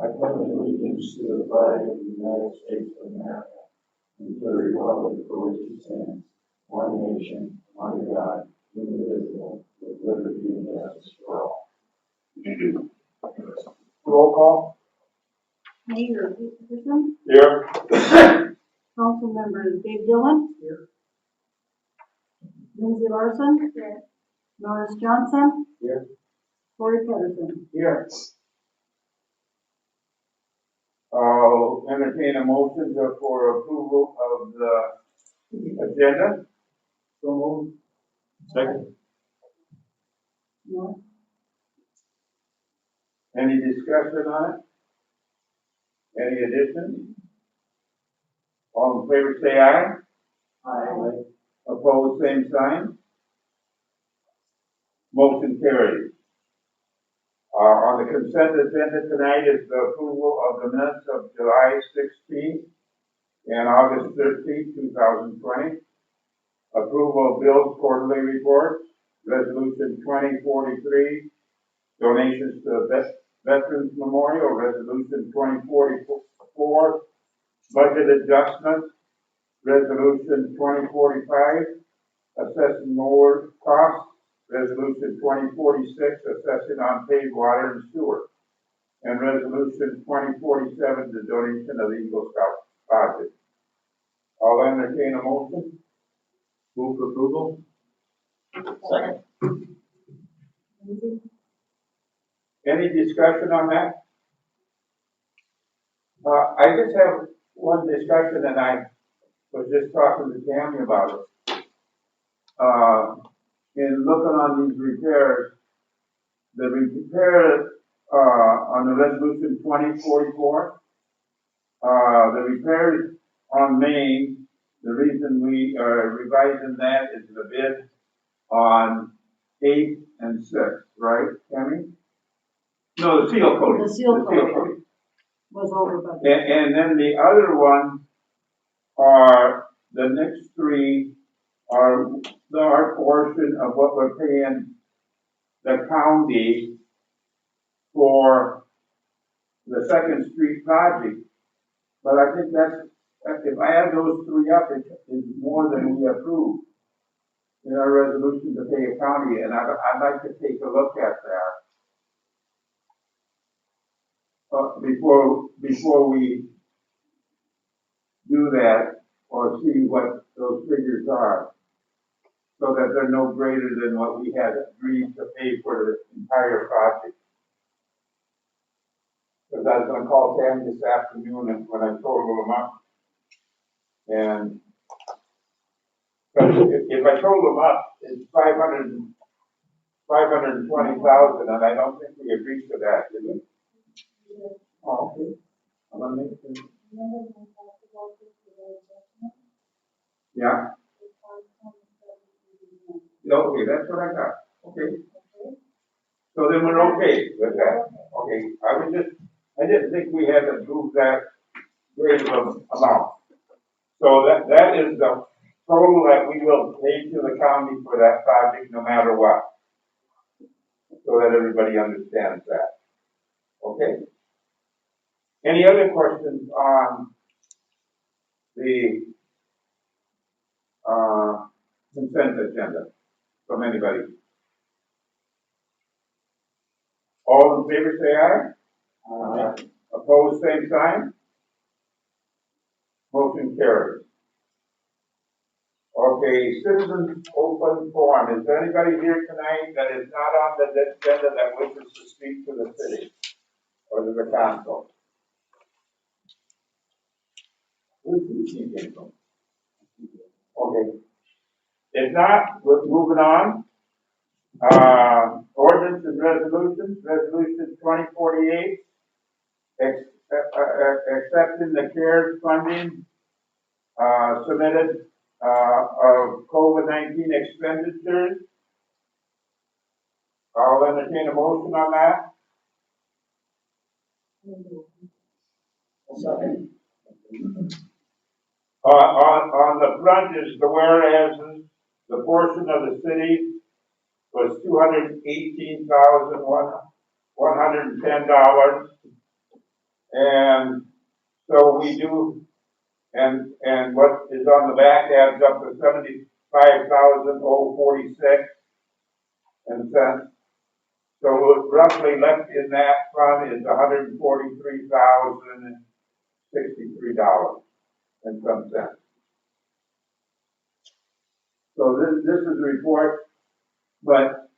I pledge allegiance to the flag of the United States of America and to the republic for which it stands, one nation, under God, indivisible, with liberty and justice for all. Roll call. Mayor Peterson, Here. Council members Dave Dillon. Here. Lindsay Larson. Here. Norris Johnson. Here. Corey Pedersen. Here. I'll entertain a motion for approval of the agenda. So moved. Second. Norris. Any discussion on it? Any additions? All in favor say aye. Aye. Opposed, same sign. Motion carries. On the consent agenda tonight is the approval of the minutes of July 16th and August 13th, 2020. Approval of bills quarterly reports, resolution 2043, donations to Veterans Memorial, resolution 2044, budget adjustments, resolution 2045, assessing more costs, resolution 2046, assessing unpaid water and sewer, and resolution 2047, the donation of the Eagle Scout project. I'll entertain a motion. Move for approval. Second. Lindsay. Any discussion on that? I just have one discussion, and I was just talking to Tammy about it. In looking on these repairs, the repair on the resolution 2044, the repairs on Main, the reason we are revising that is the bid on 8 and 6, right, Tammy? No, the seal coating. The seal coating. Was over budget. And then the other one are, the next three are our portion of what we're paying the county for the Second Street project. But I think if I add those three up, it is more than we approved in our resolution to pay a county, and I'd like to take a look at that before we do that, or see what those figures are, so that they're no greater than what we had agreed to pay for the entire project. Because I was going to call Tammy this afternoon and when I totaled them up. And if I total them up, it's 520,000, and I don't think we agreed to that, did we? Oh, okay. I'm gonna make sure. Yeah. Okay, that's what I got. Okay. So then we're okay with that. Okay. I didn't think we had to prove that great of amount. So that is the total that we will pay to the county for that project, no matter what. So that everybody understands that. Okay? Any other questions on the consent agenda from anybody? All in favor say aye. Aye. Opposed, same sign. Motion carries. Okay, citizens open forum. Is there anybody here tonight that is not on the agenda that wishes to speak to the city or to the council? Who's speaking from? Okay. If not, we're moving on. Ordinance and resolutions. Resolution 2048, accepting the CARES funding submitted of COVID-19 expenditures. I'll entertain a motion on that. Second. On the front is the whereas, the portion of the city was $218,110. And so we do, and what is on the back adds up to 75,046 and cents. So roughly left in that fund is $143,063 and some cents. So this is a report, but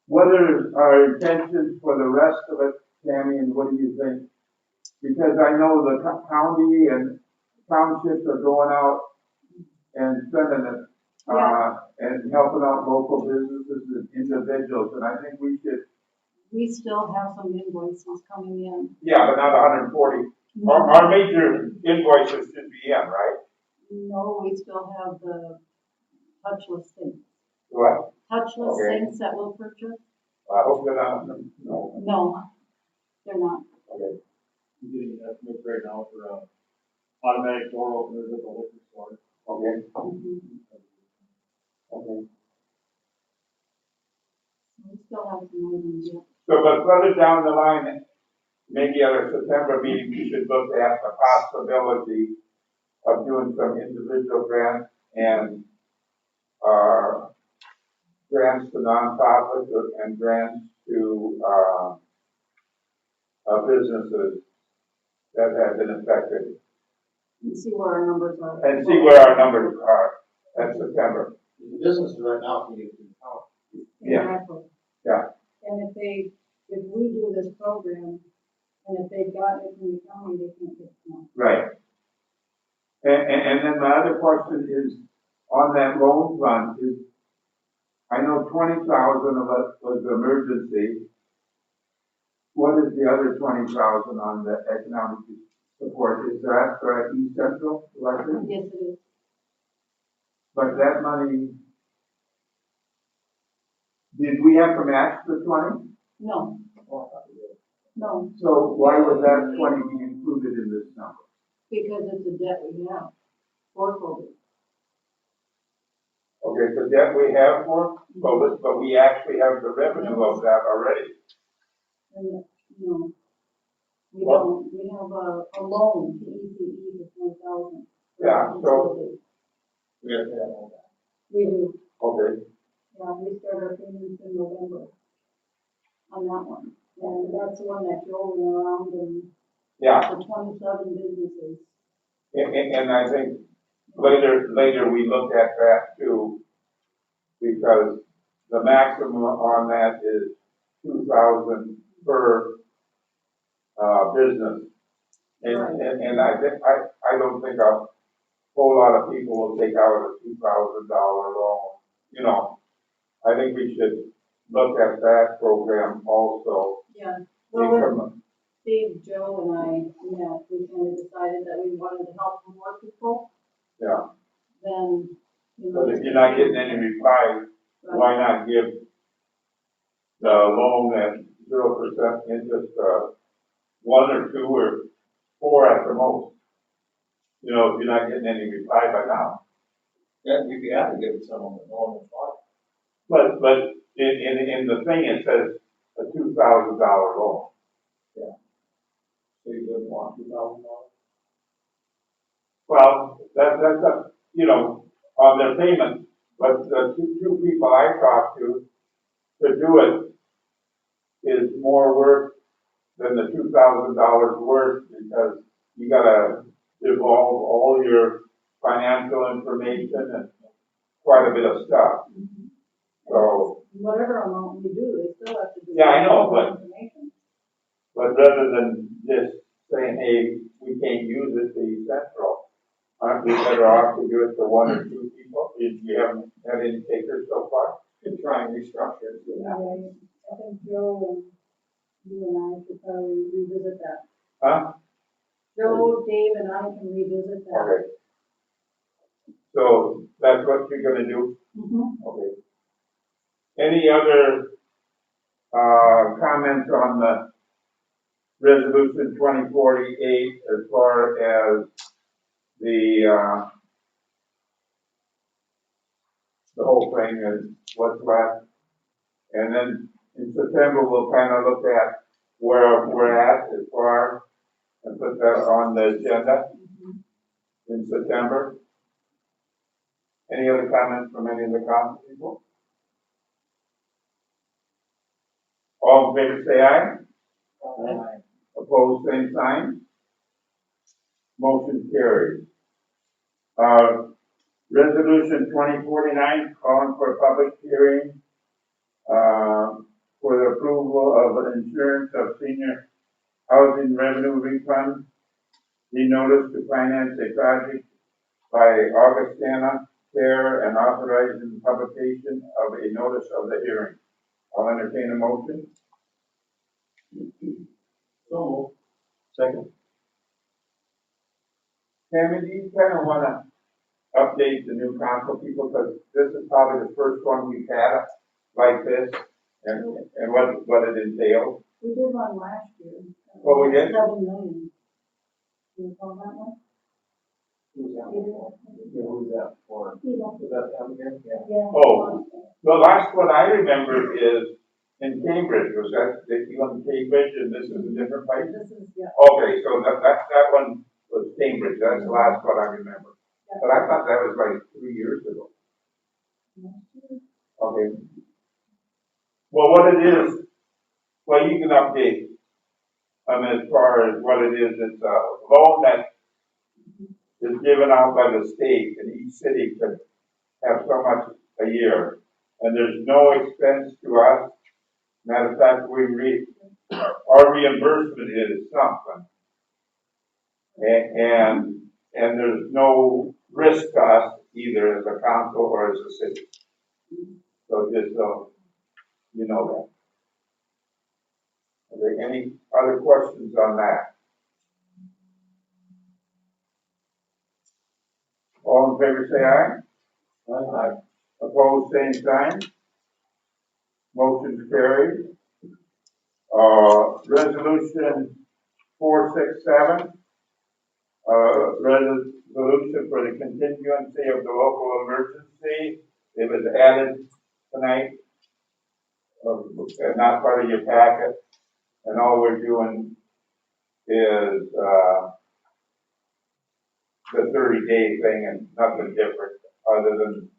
what are our intentions for the rest of it, Tammy, and what do you think? Because I know the county and townships are going out and spending it, and helping out local businesses and individuals, and I think we should. We still have some invoices coming in. Yeah, but not 140. Our major invoices should be in, right? No, we still have the touchless things. What? Touchless things that we'll purchase? I hope they're not, no. No, they're not. Okay. I'm getting estimates right now for automatic door openers at the liquor store. Okay. Mhm. Okay. We still have some items yet. So, but further down the line, maybe at our September meeting, we should look at the possibility of doing some individual grants and, grants to nonprofits and grants to, businesses that have been affected, And see where our numbers are. and see where our numbers are at September. The businesses right now can get through town. Yeah. Exactly. Yeah. And if we do this program, and if they've gotten it from the county, they can't get it now. Right. And then my other question is, on that loan fund, I know 20,000 of it was emergency. What is the other 20,000 on the economic support? Is that for East Central Electric? Yes, it is. But that money, did we have to match the 20? No. No, So why would that 20 be included in this number? because it's a debt we have for COVID. Okay, so that we have for COVID, but we actually have the revenue of that already. And, no, we What? don't. We have a loan to ECE for 10,000. Yeah, so. We have to have all that. We do. Okay. Yeah, we start our payments in November on that one. And that's the one that Joe went around and Yeah, the 27 businesses. and I think later we look at that too, because the maximum on that is 2,000 per, business. And I don't think a whole lot of people will take out a $2,000 loan. You know, I think we should look at that program also. Yeah. Well, Income. Steve, Joe, and I, we kind of decided that we wanted to help more people. Yeah. Then, But if you're not getting any replies, why not give the loan at 0% interest, 1 or 2 or 4 at the most? You know, if you're not getting any reply by now. Yeah, we have to give it someone with normal spot. But in the thing, it says a $2,000 loan. So you wouldn't want $2,000? Well, that's a, you know, on their payment, but the two people I talked to do it is more work than the $2,000 worth, because you gotta devolve all your financial information and quite a bit of stuff. So, whatever amount we do, they still have to do. Yeah, I know, but- Information. but rather than just saying, hey, we can't use it to East Central, aren't we better off to do it to 1 or 2 people? If you haven't had any takers so far, Could try and restructure it. Yeah, I think Joe and you and I should probably revisit that. huh? Joe, Dave, and I can revisit that. Okay. So that's what you're gonna do? Mhm. Okay. Any other, comments on the resolution 2048 as far as the whole thing is what's left? And then in September, we'll kind of look at where we're at as far and put that on the agenda Mhm. in September. Any other comments from any of the council people? All in favor, say aye. Aye. Opposed, same sign. Motion carried. Resolution 2049, calling for a public hearing, for the approval of an insurance of senior housing revenue refund. The notice to finance a project by Augustana Care and authorizing the publication of a notice of the hearing. I'll entertain a motion. So Second. Tammy, do you kind of want to update the new council people, because this is probably the first one we've had like this, and what it entails? We did one last year. Oh, we did? 7 million. Do you recall that one? who's that Peter? for? Yeah, who's that for? Peter. Is that down here? Yeah. Yeah. Oh. The last one I remember is in Cambridge, was that you went to Cambridge and this is a different place? This is, yeah. Okay, so that one was Cambridge, that's the last one I remember. But I thought that was like 3 years ago. Okay. Well, what it is, well, you can update, as far as what it is, it's a loan that is given out by the state, and each city can have so much a year, and there's no expense to us. Matter of fact, our reimbursement is something. And there's no risk to us either as a council or as a city. So just so you know that. Are there any other questions on that? All in favor say aye. Aye. Opposed, same sign. Motion carried. Resolution 467, resolution for the continuancy of the local emergency. It was added tonight, not part of your packet, and all we're doing is, the 30-day thing and nothing different, other than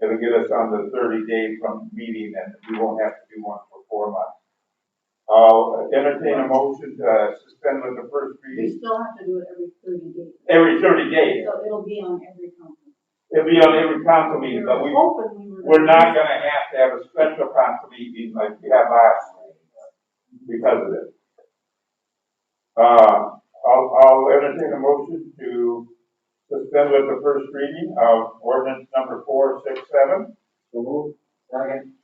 it'll get us on the 30-day from meeting, and we won't have to do one for 4 months. I'll entertain a motion to suspend with the first We reading. still have to do it every 30 days. Every 30 days. So it'll be on every company. It'll be on every council meeting, but we're not gonna have a special council meeting like we had last week because of this. I'll entertain a motion to suspend with the first reading of ordinance number 467. So move. Second.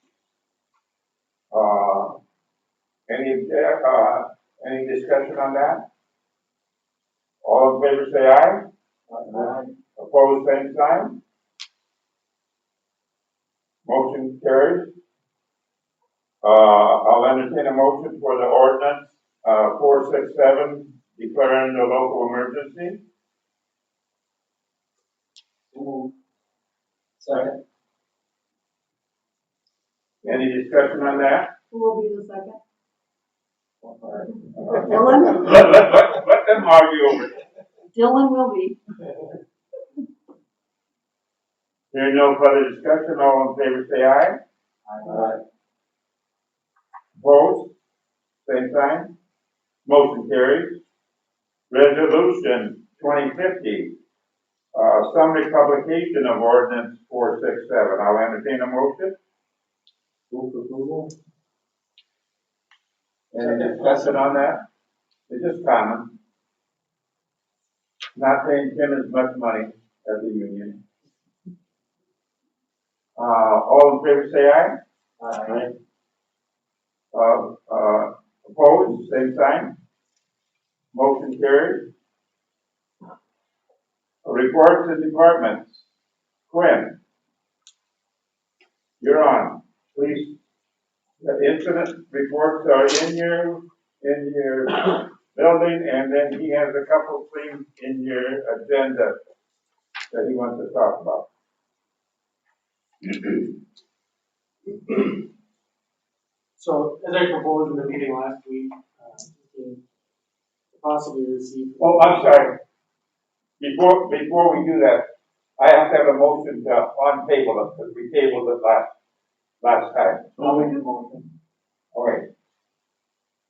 Any discussion on that? All in favor say aye. Aye. Opposed, same sign. Motion carries. I'll entertain a motion for the ordinance, 467, declaring the local emergency. So move. Second. Any discussion on that? Who will be the second? Dylan? Let them argue over it. Dylan will be. Hearing no further discussion, all in favor say aye. Aye. Opposed? Same sign. Motion carries. Resolution 2050, summary publication of ordinance 467. I'll entertain a motion. Move for approval. Any discussion on that? It's just common. Not paying Tim as much money as the union. All in favor say aye. Aye. Opposed, same sign. Motion carries. Reports and departments. Quinn, you're on. Please, the incident reports are in your building, and then he has a couple things in your agenda that he wants to talk about. So, as I proposed in the meeting last week, possibly receive. Oh, I'm sorry. Before we do that, I have to have a motion to on table it, because we tabled it last time. I'll make a motion. Okay.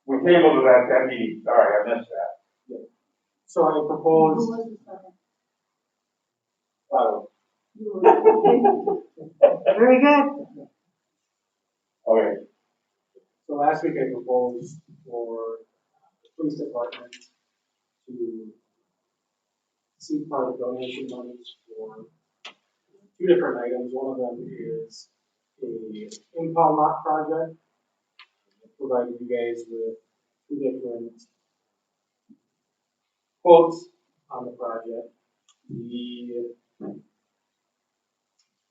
We tabled it at that meeting, sorry, I missed that. So I Who propose, was the second? uh, You were. Very good. Okay, so last week I proposed for the police department to seek part of donation monies for two different items. One of them is a impound lot project. I provided you guys with two different quotes on the project.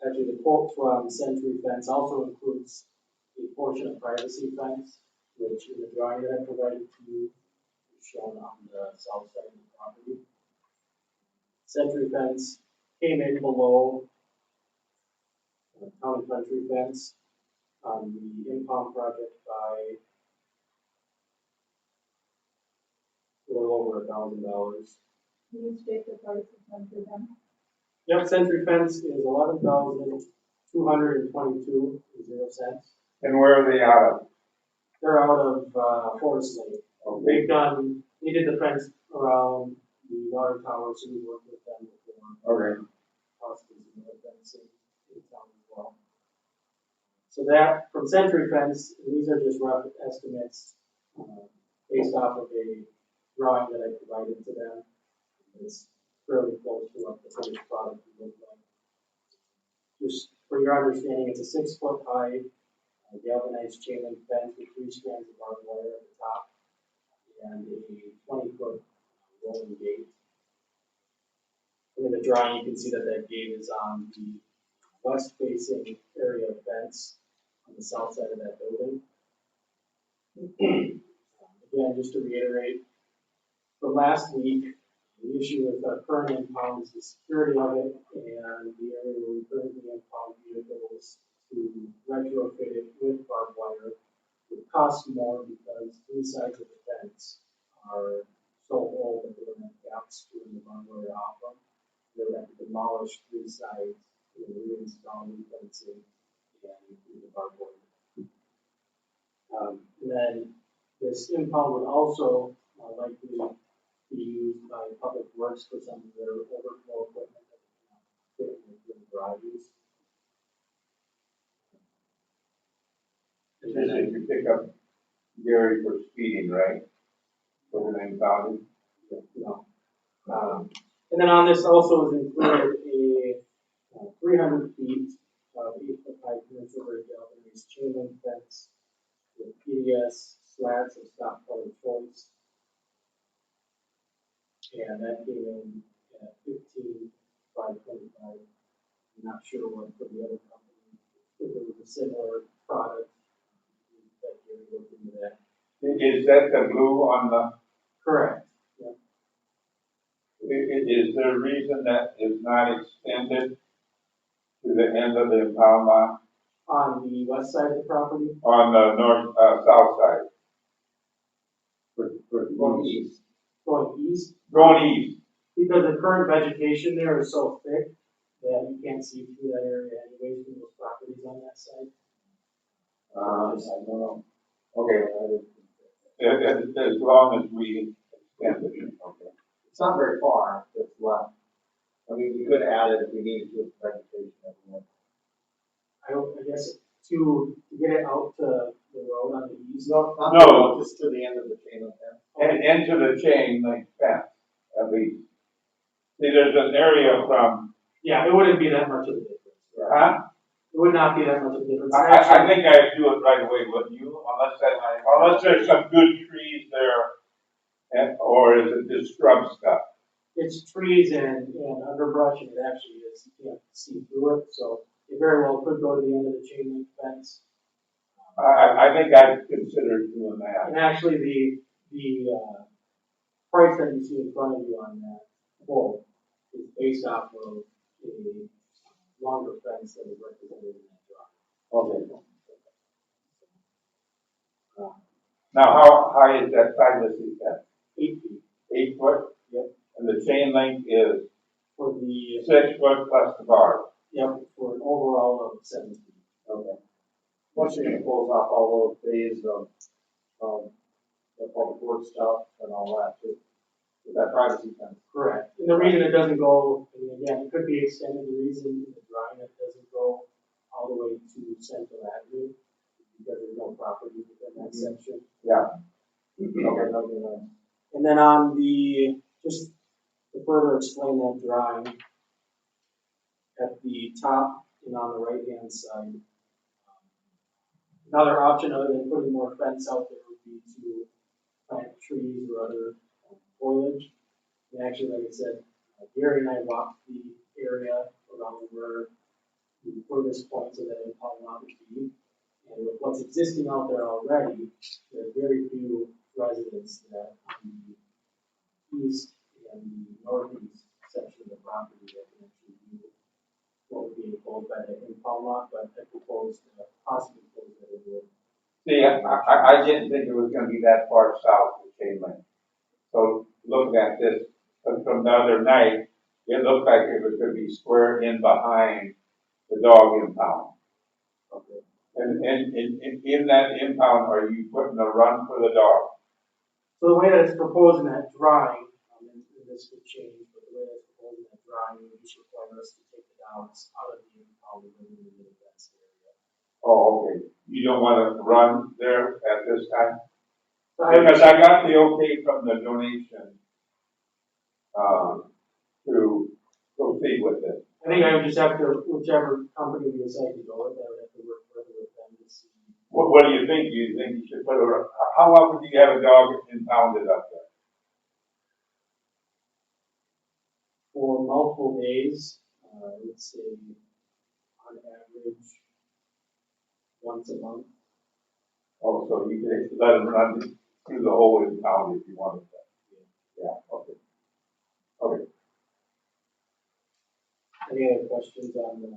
Actually, the quote from Century Fence also includes a portion of privacy fence, which in the drawing that I provided to you is shown on the south side of the property. Century Fence came in below Town and Country Fence on the impound project by a little over $1,000. Can you state the price of one for them? Yep, Century Fence is $11,222.00. and where are they out of? They're out of Forest Lake. Okay, They did the fence around the water tower, so we worked with them before. okay, Possibly some other fencing in town as well. So that, from Century Fence, these are just rough estimates, based off of a drawing that I provided to them. It's fairly close to what the finished product would look like. Just for your understanding, it's a 6-foot high galvanized chain link fence with 3 strands of barbed wire at the top and a 20-foot rolling gate. And in the drawing, you can see that that gate is on the west-facing area of fence on the south side of that building. Again, just to reiterate, from last week, the issue with our current impound is the security of it and the area where we currently impound vehicles to retrofit it with barbed wire. It costs more because 3 sides of the fence are so old that they don't have gaps to the barbed wire off them. They would have to demolish 3 sides and reinstall new fencing and do the barbed wire. And then this impound would also likely be used by Public Works for some of their overflow equipment that they cannot fit in the garages. this is if you pick up Gary for speeding, right? Over the found No. And then on this also is included a 300 feet of 8-foot high commercial grade galvanized chain link fence with PDS slats of stop color choice. And that came in at $15,525. I'm not sure what for the other company, if it was a similar product, that you're looking at. Is that the blue on the, Correct. Yeah. is there a reason that is not extended to the end of the impound lot? On the west side of the property? On the south side? For Going east. Going east? going east, Because the current vegetation there is so thick that you can't see through that area anyways from those properties on that side. I don't know. Okay, as long as we extend it, okay. It's not very far, it's left. I mean, we could add it if we needed to, vegetation everywhere. I guess to get it out to the road on the east. No, not No. just to the end of the chain of fence. And into the chain link fence, at least. See, there's an area from, Yeah, it wouldn't be that much of a difference. huh? It would not be that much of a difference. I think I'd do it right away, wouldn't you? Unless there's some good trees there, and, or is it just scrub stuff? It's trees and underbrush, and it actually is, you can't see through it, so it very well could go to the end of the chain link fence. I think I'd consider doing that. And actually, the price that you see in front of you on that quote is based off of a longer fence that is represented in that drawing. Okay. Now, how high is that privacy fence? 8 feet. 8 foot? Yep. And the chain link is For the, 6 foot plus the bars. yep, for an overall of 7 feet. Okay. Once you're gonna close off all those days of, the public works stuff and all that too. With that privacy fence. Correct. And the reason it doesn't go, I mean, again, it could be extended, the reason in the drawing it doesn't go all the way to Central Avenue, because there's no property within that section. Yeah. Okay, that'll be nice. And then on the, just to further explain that drawing, at the top and on the right-hand side, another option other than putting more fence out there would be to plant trees or other foliage. And actually, like I said, Gary and I walked the area around where the furthest points of that impound lot would be. And with what's existing out there already, there are very few residents that on the east and the northeast section of the property that can actually do what would be enclosed by that impound lot, but I proposed, possibly close that it would. See, I didn't think it was gonna be that far south of chain link. So looking at this from the other night, it looked like it was gonna be square in behind the dog impound. Okay. And in that impound, are you putting a run for the dog? So the way that it's proposed in that drawing, and this could change, but the way that it's proposed in that drawing, would just require us to take the dogs out of the impound and bring them into the fenced area. Oh, okay. You don't wanna run there at this time? So I would Because I got the okay from the donation, to proceed with it. I think I would just have to, whichever company we decide to go with, I would have to work further with them to see. What do you think? Do you think you should put how often do you have a dog impounded up there? For multiple days, I would say on average, once a month. Oh, so you could let them run through the whole impound if you wanted to. Yeah, okay. Okay. Any other questions on the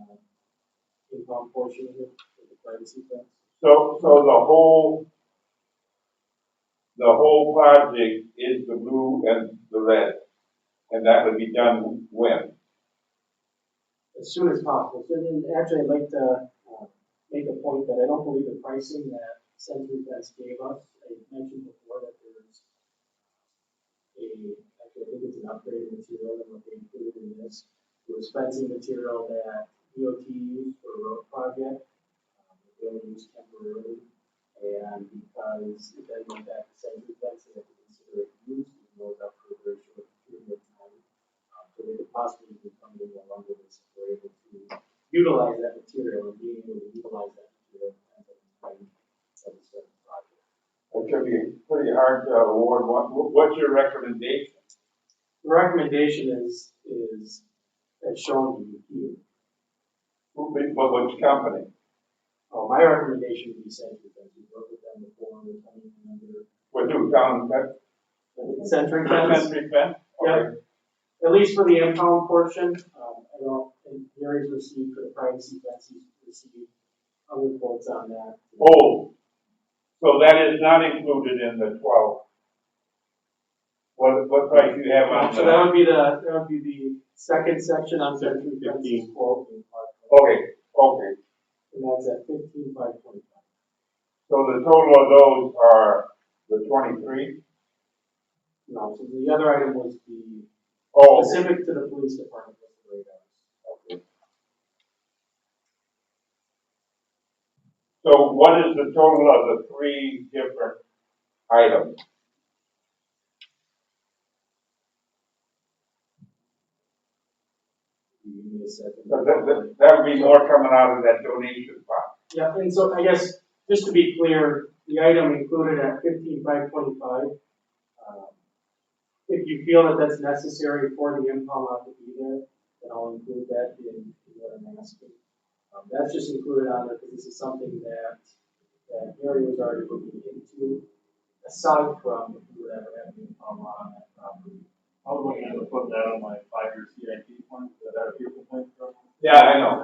impound portion of it, the privacy fence? So the whole project is the blue and the red, and that would be done when? As soon as possible. So then, actually, I'd like to make a point that I don't believe the pricing that Century Fence gave us. I mentioned before that there's actually, I think it's an upgraded material than what they included in this. It was fencing material that DOT used for a road project. They only used temporarily. And because it then went back to Century Fence, they had to consider it used, even though it was up for a very short period of time. So they could possibly become a little longer than if we're able to utilize that material and being able to utilize that material as a time of the certain project. It should be pretty hard to award. What's your recommendation? The recommendation is as shown to you here. Which company? Oh, my recommendation would be Century Fence. We've worked with them before, we're coming in under With who, Town Fence? Century Fence. Century Fence? Yeah. At least for the impound portion, I don't, and Gary's received for the privacy fence, he's received other quotes on that. Oh, so that is not included in the 12. What price do you have on So that would be the second section on Century Fence's quote. Okay, okay. And that's at 15,525. So the total of those are the 23? No, so the other item was the Oh, specific to the police department was the radars. okay. So what is the total of the 3 different items? Give me a second. So that would be more coming out of that donation fund. Yeah, and so I guess, just to be clear, the item included at 15,525, if you feel that that's necessary for the impound lot to be there, then I'll include that in what I'm asking. That's just included on there because this is something that Gary was already looking into, aside from if we would ever have an impound lot on that property. I was looking to put that on my 5-year CIP plan, that I have people think from. Yeah, I know.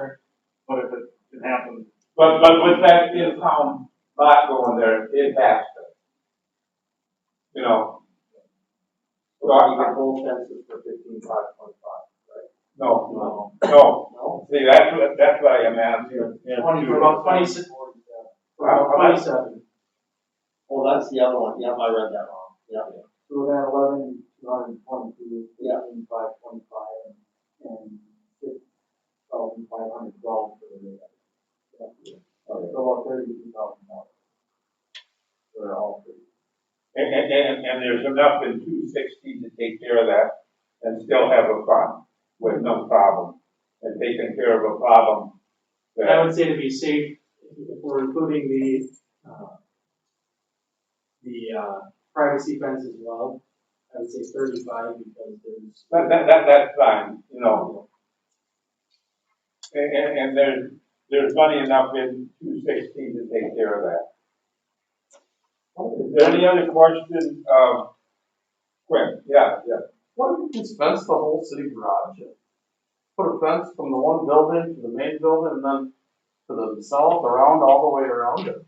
But if it can happen. But with that impound lot going there, it has to. You know, Well, you get both fences for 15,525, right? No, no. No? See, that's what I am asking. For about 26, for about 27. Oh, that's the other one, yeah, I read that wrong, yeah. So we're at 11,222, Yeah. 15,525, and 6,512 for the rest. Okay. So about $32,000. They're all three. And there's enough in 260 to take care of that and still have a fund with no problem. And taking care of a problem I that, would say to be safe, if we're including the privacy fence as well, I would say 35 because that's fine, you know. And there's money enough in 260 to take care of that. Is there any other question, Quinn? Yeah. Why don't you just fence the whole city garage? Put a fence from the one building to the main building and then to the south around, all the way around it.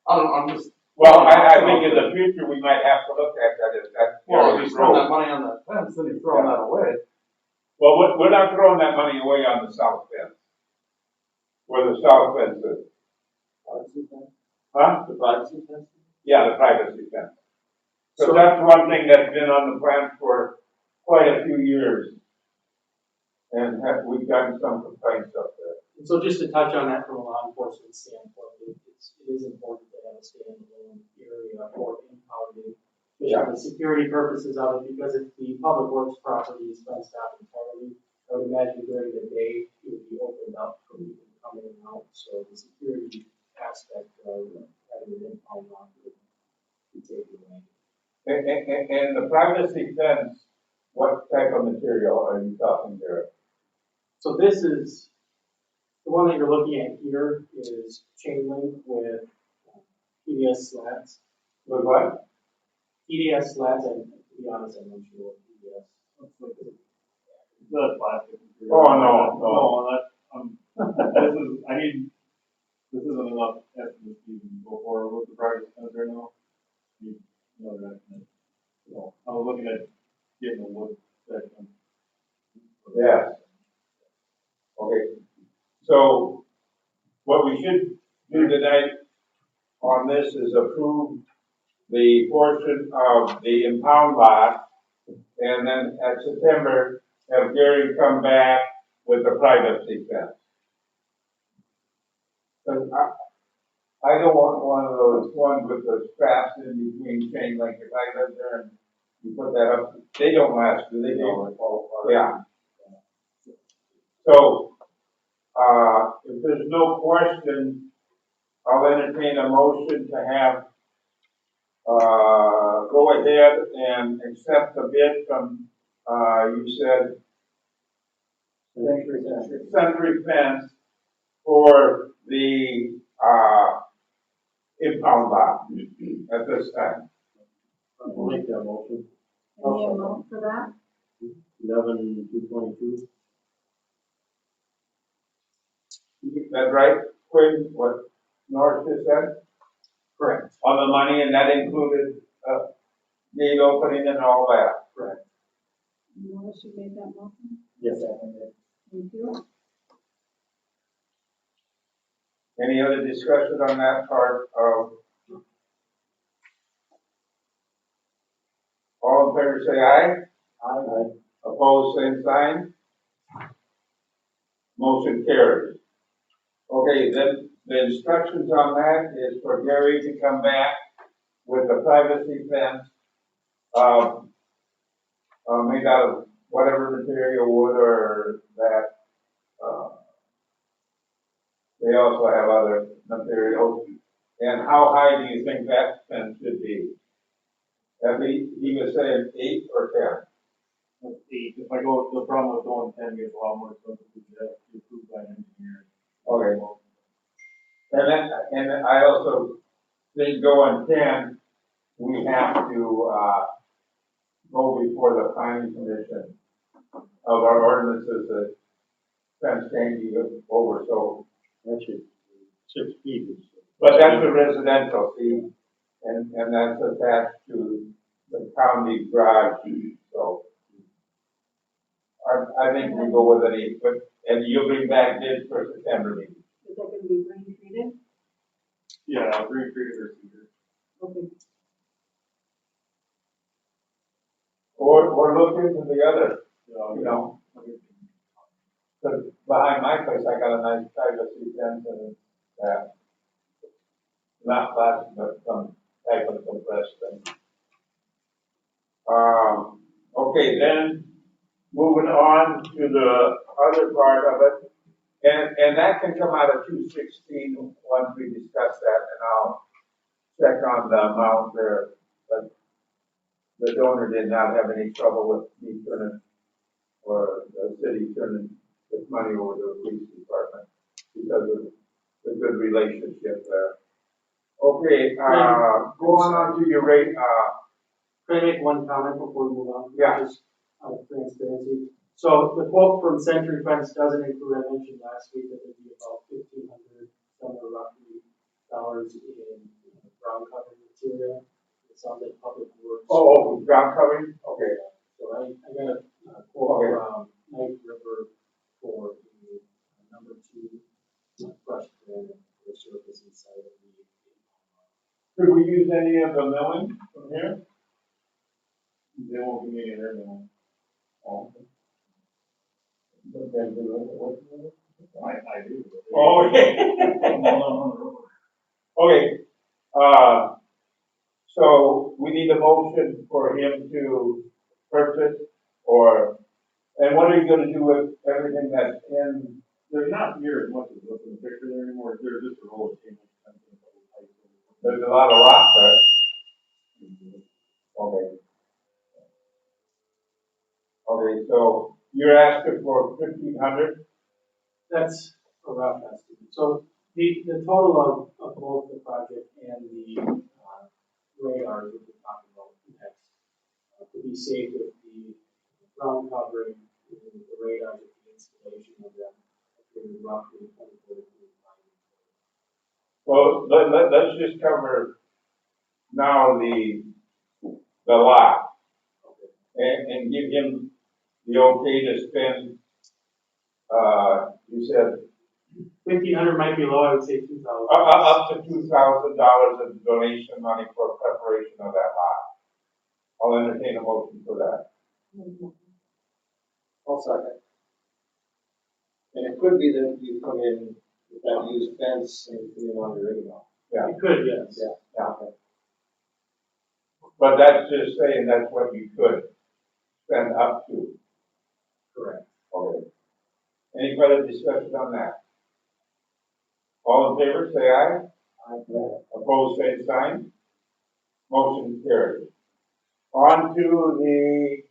I'm just. Well, I think in the future, we might have to look at that if that's. Well, if you spend that money on that fence, then you're throwing that away. Well, we're not throwing that money away on the south fence. Where the south fence is. Privacy fence? Huh? The privacy fence? Yeah, the privacy fence. So So- that's one thing that's been on the plan for quite a few years. And we've gotten some complaints up there. And so just to touch on that from a law enforcement standpoint, it is important to have a standalone area for impounding. Yeah. For the security purposes of it, because if the public works property is fenced off entirely, I would imagine during the day, it would be opened up for people to come in and out, so the security aspect of having an impound lot would be taken away. And the privacy fence, what type of material are you talking there? So this is, the one that you're looking at here is chain link with PDS slats. With what? PDS slats, and to be honest, I'm not sure what PDS. The plastic. Oh, no. No, this isn't enough estimate to even go forward with the private fence right now. Another estimate. So, I was looking at getting a wood section. Yes. Okay. So what we should do tonight on this is approve the portion of the impound lot. And then at September, have Gary come back with the privacy fence. Cause I don't want one of those ones with the straps in between chain link. If I live there and you put that up, they don't last, do they? Yeah. So, if there's no question, I'll entertain a motion to have, go ahead and accept the bid from, you said, Century Fence for the, impound lot at this time. I'll make that motion. Any amount for that? 11,222. That's right, Quinn, what Norris just said? Correct. On the money, and that included, gate opening and all that. Correct. Melissa should make that motion. Yes, I think that. Thank you. Any other discussion on that part of? All in favor, say aye. Aye. Opposed, same sign. Motion carries. Okay, then the instructions on that is for Gary to come back with the privacy fence, made out of whatever material, wood or that, they also have other materials. And how high do you think that fence should be? At least, he was saying 8 or 10. That's 8. If I go, the problem with going 10 gets a lot more expensive because you have to be approved by an engineer. Okay. And I also think going 10, we have to, go before the planning commission of our ordinances that fence changing over, so. Actually, 6 feet. But that's a residential, see, and that's attached to the county garage, I think we go with an 8 foot, and you'll bring back bids for September meeting. Is that gonna be green treated? Yeah, green treated or cedar. Okay. Or look into the other, Yeah, you know, because behind my place, I got a nice privacy fence and, not plastic, but some type of compressed thing. Okay, then moving on to the other part of it, and that can come out of 216 once we discuss that, and I'll check on the amount there. But the donor did not have any trouble with me turning, or the city turning this money over to the police department because of the good relationship there. Okay, going on to your rate, Can I make one comment before we move on? Yeah. Just out of transparency. So the quote from Century Fence doesn't include, I mentioned last week that it'd be about $1,500, somewhere roughly dollars in ground covering material. It sounds like public works. oh, ground covering, okay. So I got a quote Okay. from Knife River for the number 2 crushed granite for surface inside of the. Could we use any of the milling from here? They won't give me any of their minimum. Oh. I do. but they- Oh, okay. Okay, so we need a motion for him to purchase, or, and what are you gonna do with everything that's in? They're not near as much as what's in the picture there anymore, they're just a roll of chain link fence and a couple of pipes. There's a lot of rock there. Okay. Okay, so you're asking for 1,500? That's a rough estimate. So the total of both the project and the radar that we're talking about next, to be safe with the ground covering, and the radar with the installation of them, is roughly 24 to 25. Well, let's just cover now the lot, and give him the okay to spend, you said, 1,500 might be low, I would say 2,000. up to $2,000 of donation money for preparation of that lot. I'll entertain a motion for that. I'll second. And it could be that you come in with that used fence and put it on your radar. Yeah, It could, yes. yeah. But that's just saying that's what you could spend up to. Correct. Okay. Any further discussion on that? All in favor, say aye. Aye. Opposed, same sign. Motion carried. On to the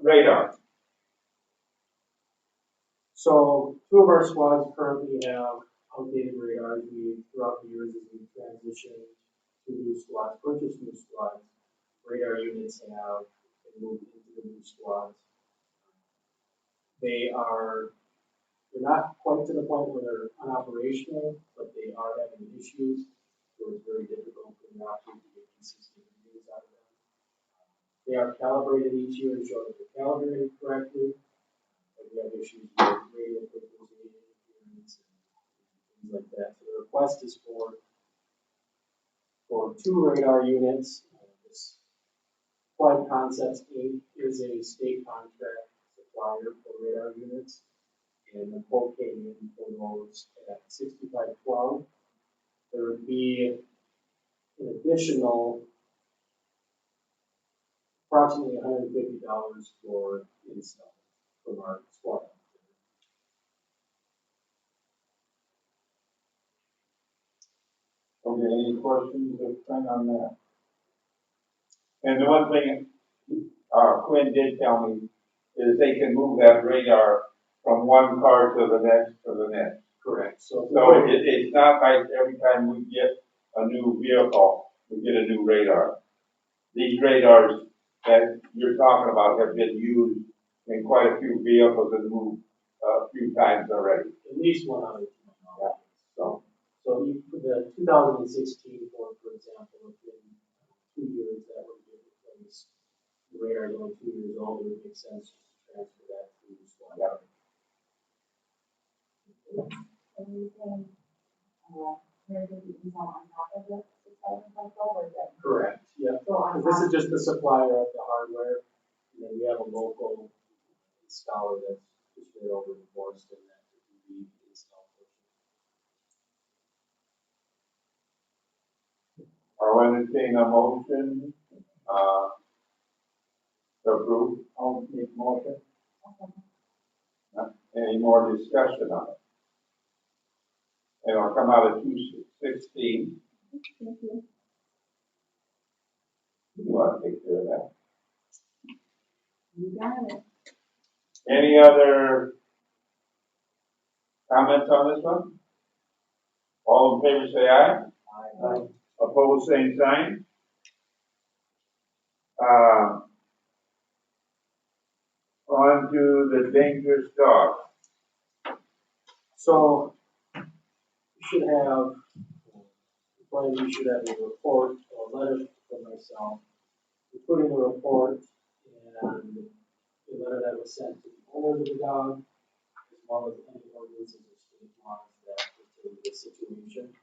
radar. So 2 of our squads currently have outdated radars. Throughout the years, as we transitioned to new squads, purchased new squads, radar units have been moved into the new squads. They're not quite to the point where they're unoperational, but they are having issues, so it's very difficult for the operators to get consistent readings out of them. They are calibrated each year to show that they're calibrated correctly, but we have issues with radio frequency interference and things like that. So the request is for 2 radar units. This Flight Concepts Inc. is a state contract supplier for radar units, and the quote came in for those at $65.12. There would be an additional approximately $150 for install from our squad. Okay, any questions or thing on that? And the one thing, Quinn did tell me, is they can move that radar from one car to the next. Correct. So It's not like every time we get a new vehicle, we get a new radar. These radars that you're talking about have been used in quite a few vehicles and moved a few times already. at least one other. Yeah. So, So the 2016 Ford, for example, within 2 years that would get replaced. The radar is only 2 years old, it would make sense to transfer This is just the supplier of the hardware, and then we have a local installer that's just right over in Boston that we install. I'll entertain a motion, to approve. I'll make motion. Any more discussion on it? And it'll come out of 216. Thank you. You want to take care of that? You got it. Any other comments on this one? All in favor say aye. Aye. Opposed, same sign. On to the dangerous dog. So, you should have, well, you should have a report or a letter from myself. We put in the report and the letter that was sent to the owners of the dog, as well as any ordinances or state laws that pertain to the situation.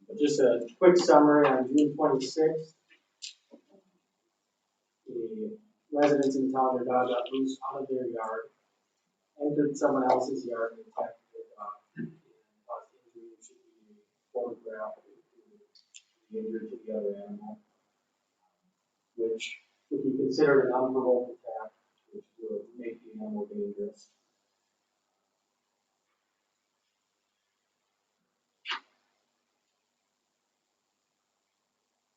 But just a quick summary, on June 26th, the residents in town, their dog got loose out of their yard, entered someone else's yard and attacked their dog. And caused injury, it should be photographed the injury to the other animal, which would be considered an unprovoked attack, which would make the animal dangerous.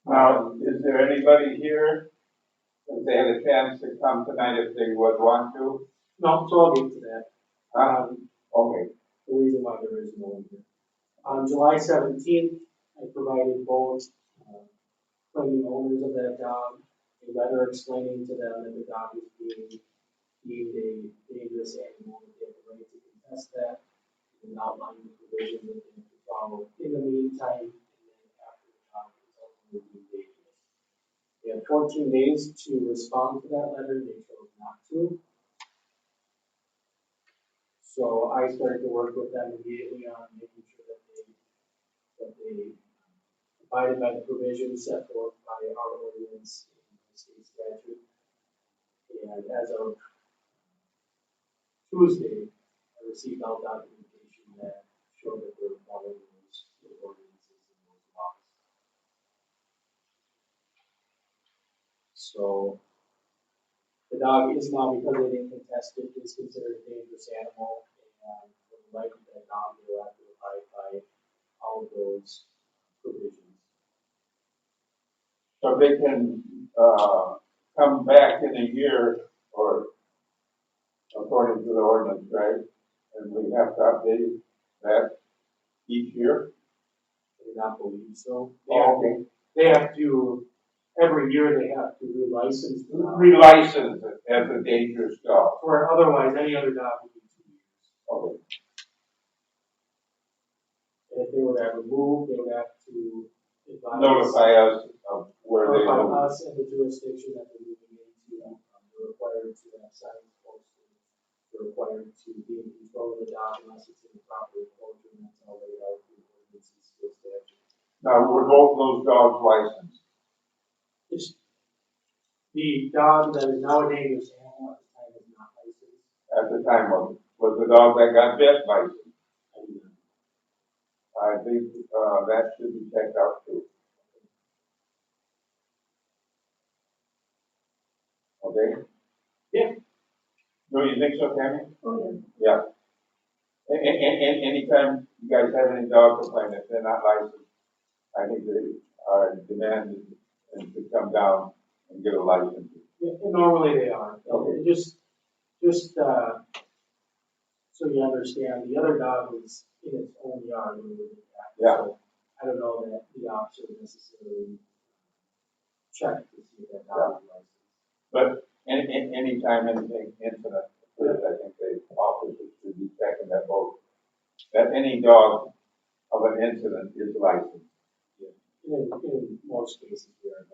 Now, is there anybody here, if they had a chance to come tonight if they would want to? No, so I'll get to that. Okay, The reason why there is no one here. On July 17th, I provided both claiming owners of that dog a letter explaining to them that the dog is being deemed a dangerous animal, that they have the right to contest that, and outlining the provisions that they have to follow in the meantime, and then after the dog is ultimately deemed dangerous. They had 14 days to respond to that letter, they chose not to. So I started to work with them immediately on making sure that they abided by the provisions set forth by our ordinance and the state statute. And as of Tuesday, I received all documentation that showed that they were following those ordinances and those laws. So the dog is now, because they didn't contest it, is considered a dangerous animal, and for the life of that dog, they will have to abide by all of those provisions. so they can, come back in a year or according to the ordinance, right? And we have to update that each year? I do not believe so. Oh, okay. They have to, every year they have to relicense the dog. Relicense it as a dangerous dog. Or otherwise, any other dog would be 2 years. Okay. And if they were to ever move, they would have to advise. Notify us of where they Notify move. us and the jurisdiction that they're moving into. They're required to have signs posted. They're required to be in control of the dog unless it's in the proper enclosure, and that's all laid out through ordinance and state statute. Now, were both those dogs licensed? It's the dog that is now a dangerous animal at the time is not licensed. At the time of, was the dog that got bit licensed? I do not. I think, that should be checked out too. Okay? Yeah. Do you think so, Tammy? Oh, Yeah. Anytime you guys have any dog complaint, if they're not licensed, I think they are demanded and to come down and get a license. Yeah, and normally they are. Okay. Just so you understand, the other dog was in its own yard when we were back. Yeah. So I don't know that the officer necessarily checked to see if that dog was licensed. But anytime anything incident occurs, I think the officers should be checking that both, that any dog of an incident is licensed. In most cases, we are.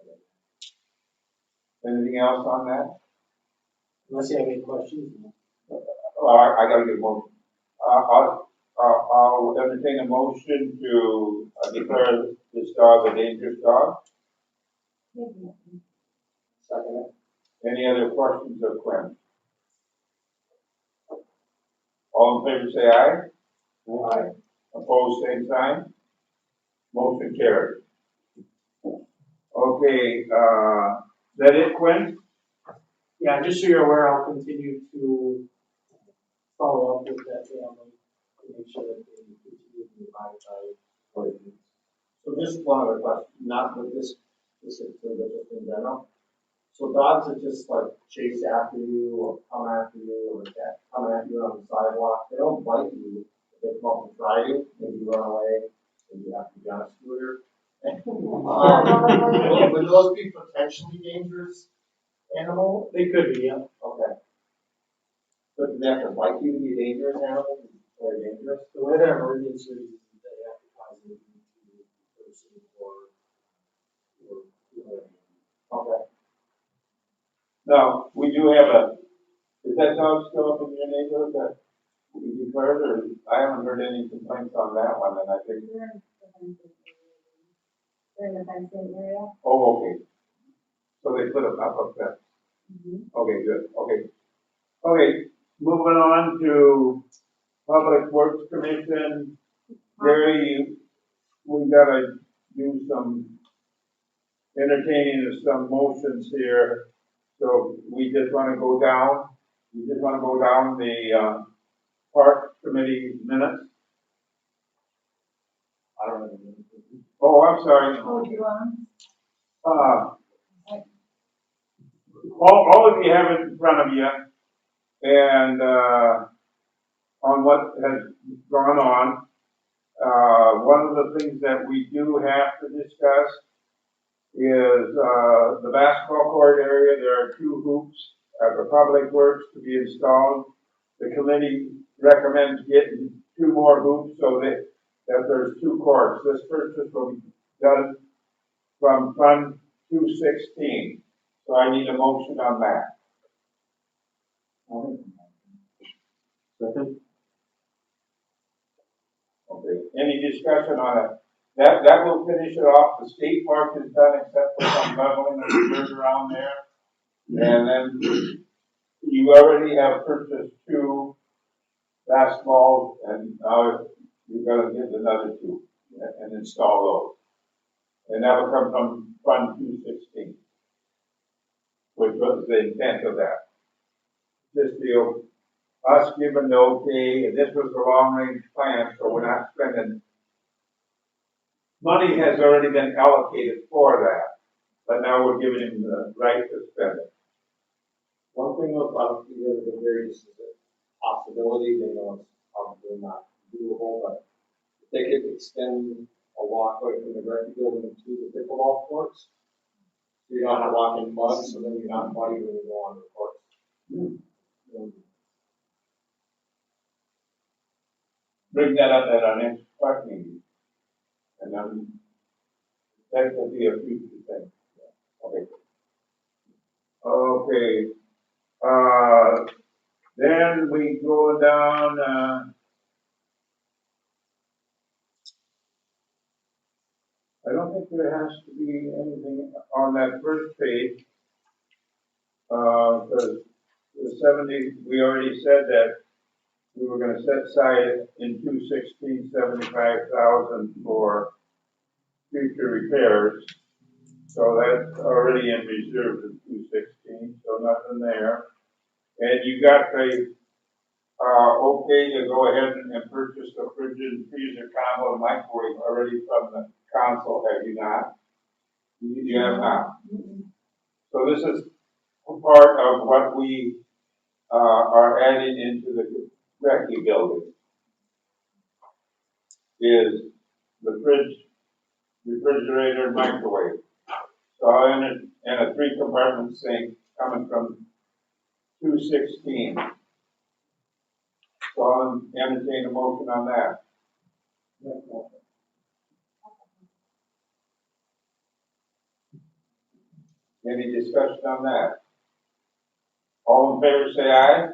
Anything else on that? Unless you have any questions. I gotta get a motion. I'll entertain a motion to declare this dog a dangerous dog. yeah. Second. Any other questions of Quinn? All in favor, say aye. Aye. Opposed, same sign. Motion carried. Okay, is that it, Quinn? Yeah, just so you're aware, I'll continue to follow up with that family to make sure that they continue to abide by ordinance. So just one other question, not with this specifically, but just in general. So dogs that just like chase after you or come after you or come at you on the sidewalk, they don't bite you. They come up and try you, maybe you run away, maybe you have to be on a scooter. Would those be potentially dangerous animal? They could be, yeah. Okay. But do they have to bite you to be a dangerous animal? Or dangerous? The way that ordinance reads is that they have to cause it to the person or, Okay. Now, we do have is that dog still up in your neighborhood that we declared, or I haven't heard any complaints on that one, and I think, They're in the fencing area. oh, okay. So they put a pop-up fence. Okay, good, okay. Okay, moving on to Public Works Commission. Gary, we gotta do some entertaining of some motions here. So we just wanna go down the, Park Committee minutes. I don't know. Oh, I'm sorry. Oh, do you want? All of you have it in front of you, and, on what has gone on. One of the things that we do have to discuss is, the basketball court area. There are 2 hoops at the Public Works to be installed. The committee recommends getting 2 more hoops so that there's 2 courts. This purchase will be done from Fund 216. So I need a motion on that. Second. Okay, any discussion on it? That will finish it off. The skate park is done except for some leveling of the dirt around there. And then you already have purchased 2 basketballs, and now you're gonna get another 2 and install those. And that will come from Fund 216, which was the intent of that. This deal, us giving the okay, and this was the long range plan, so we're not spending. Money has already been allocated for that, but now we're giving him the right to spend it. One thing about the various is a possibility, they know it's probably not doable, but if they could extend a walkway from the rec building to the pickleball courts, so you don't have to walk in mud, so then you're not muddy when you go on the courts. Bring that up at our next park meeting. And then that will be a future thing. Okay. Okay, then we go down, I don't think there has to be anything on that first page. Because the 70, we already said that we were gonna set aside in 216, 75,000 for future repairs. So that's already in reserve in 216, so nothing there. And you got the, okay to go ahead and purchase the fridge and freezer combo and microwave already from the council, have you not? You have not. So this is part of what we, are adding into the recce building. Is the fridge, refrigerator, and microwave. So, and a 3-compartment sink coming from 216. So I'll entertain a motion on that. Any discussion on that? All in favor say aye.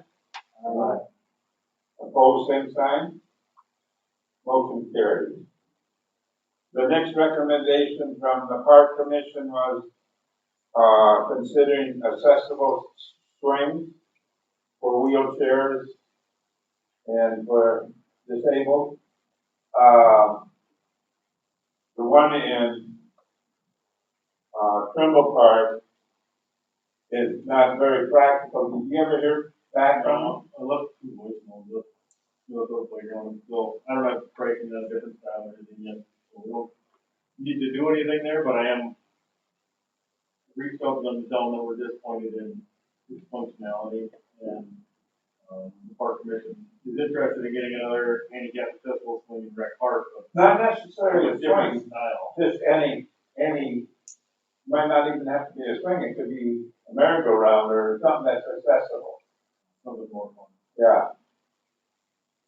Aye. Opposed, same sign. Motion carries. The next recommendation from the Park Commission was considering accessible swings for wheelchairs and for disabled. The one in, Trimble Park is not very practical. Did you ever hear back from them? I looked through voicemail, look up playground, so I don't have pricing on a different style or anything yet. So we don't need to do anything there, but I am reached out to them to tell them that we're disappointed in its functionality and, the park commission is interested in getting another handicap accessible swing in Rec Park, but Not necessarily a a different swing, style. just any, might not even have to be a swing, it could be a merry-go-round or something that's accessible. Something more fun. Yeah.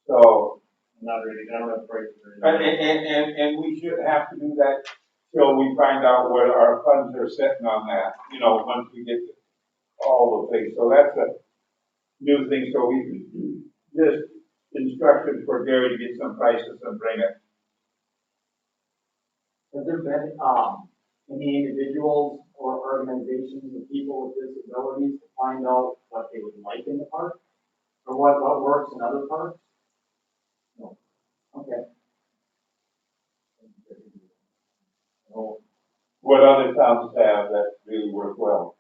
So, I'm not ready, I don't have prices or and, anything. and we should have to do that till we find out where our funds are sitting on that, once we get all the things. So that's a new thing, so we just instructions for Gary to get some prices and bring it. Has there been, any individuals or organizations of people with disabilities to find out what they would like in the park? Or what works in other parks? No. Okay. Oh, What other towns have that really work well?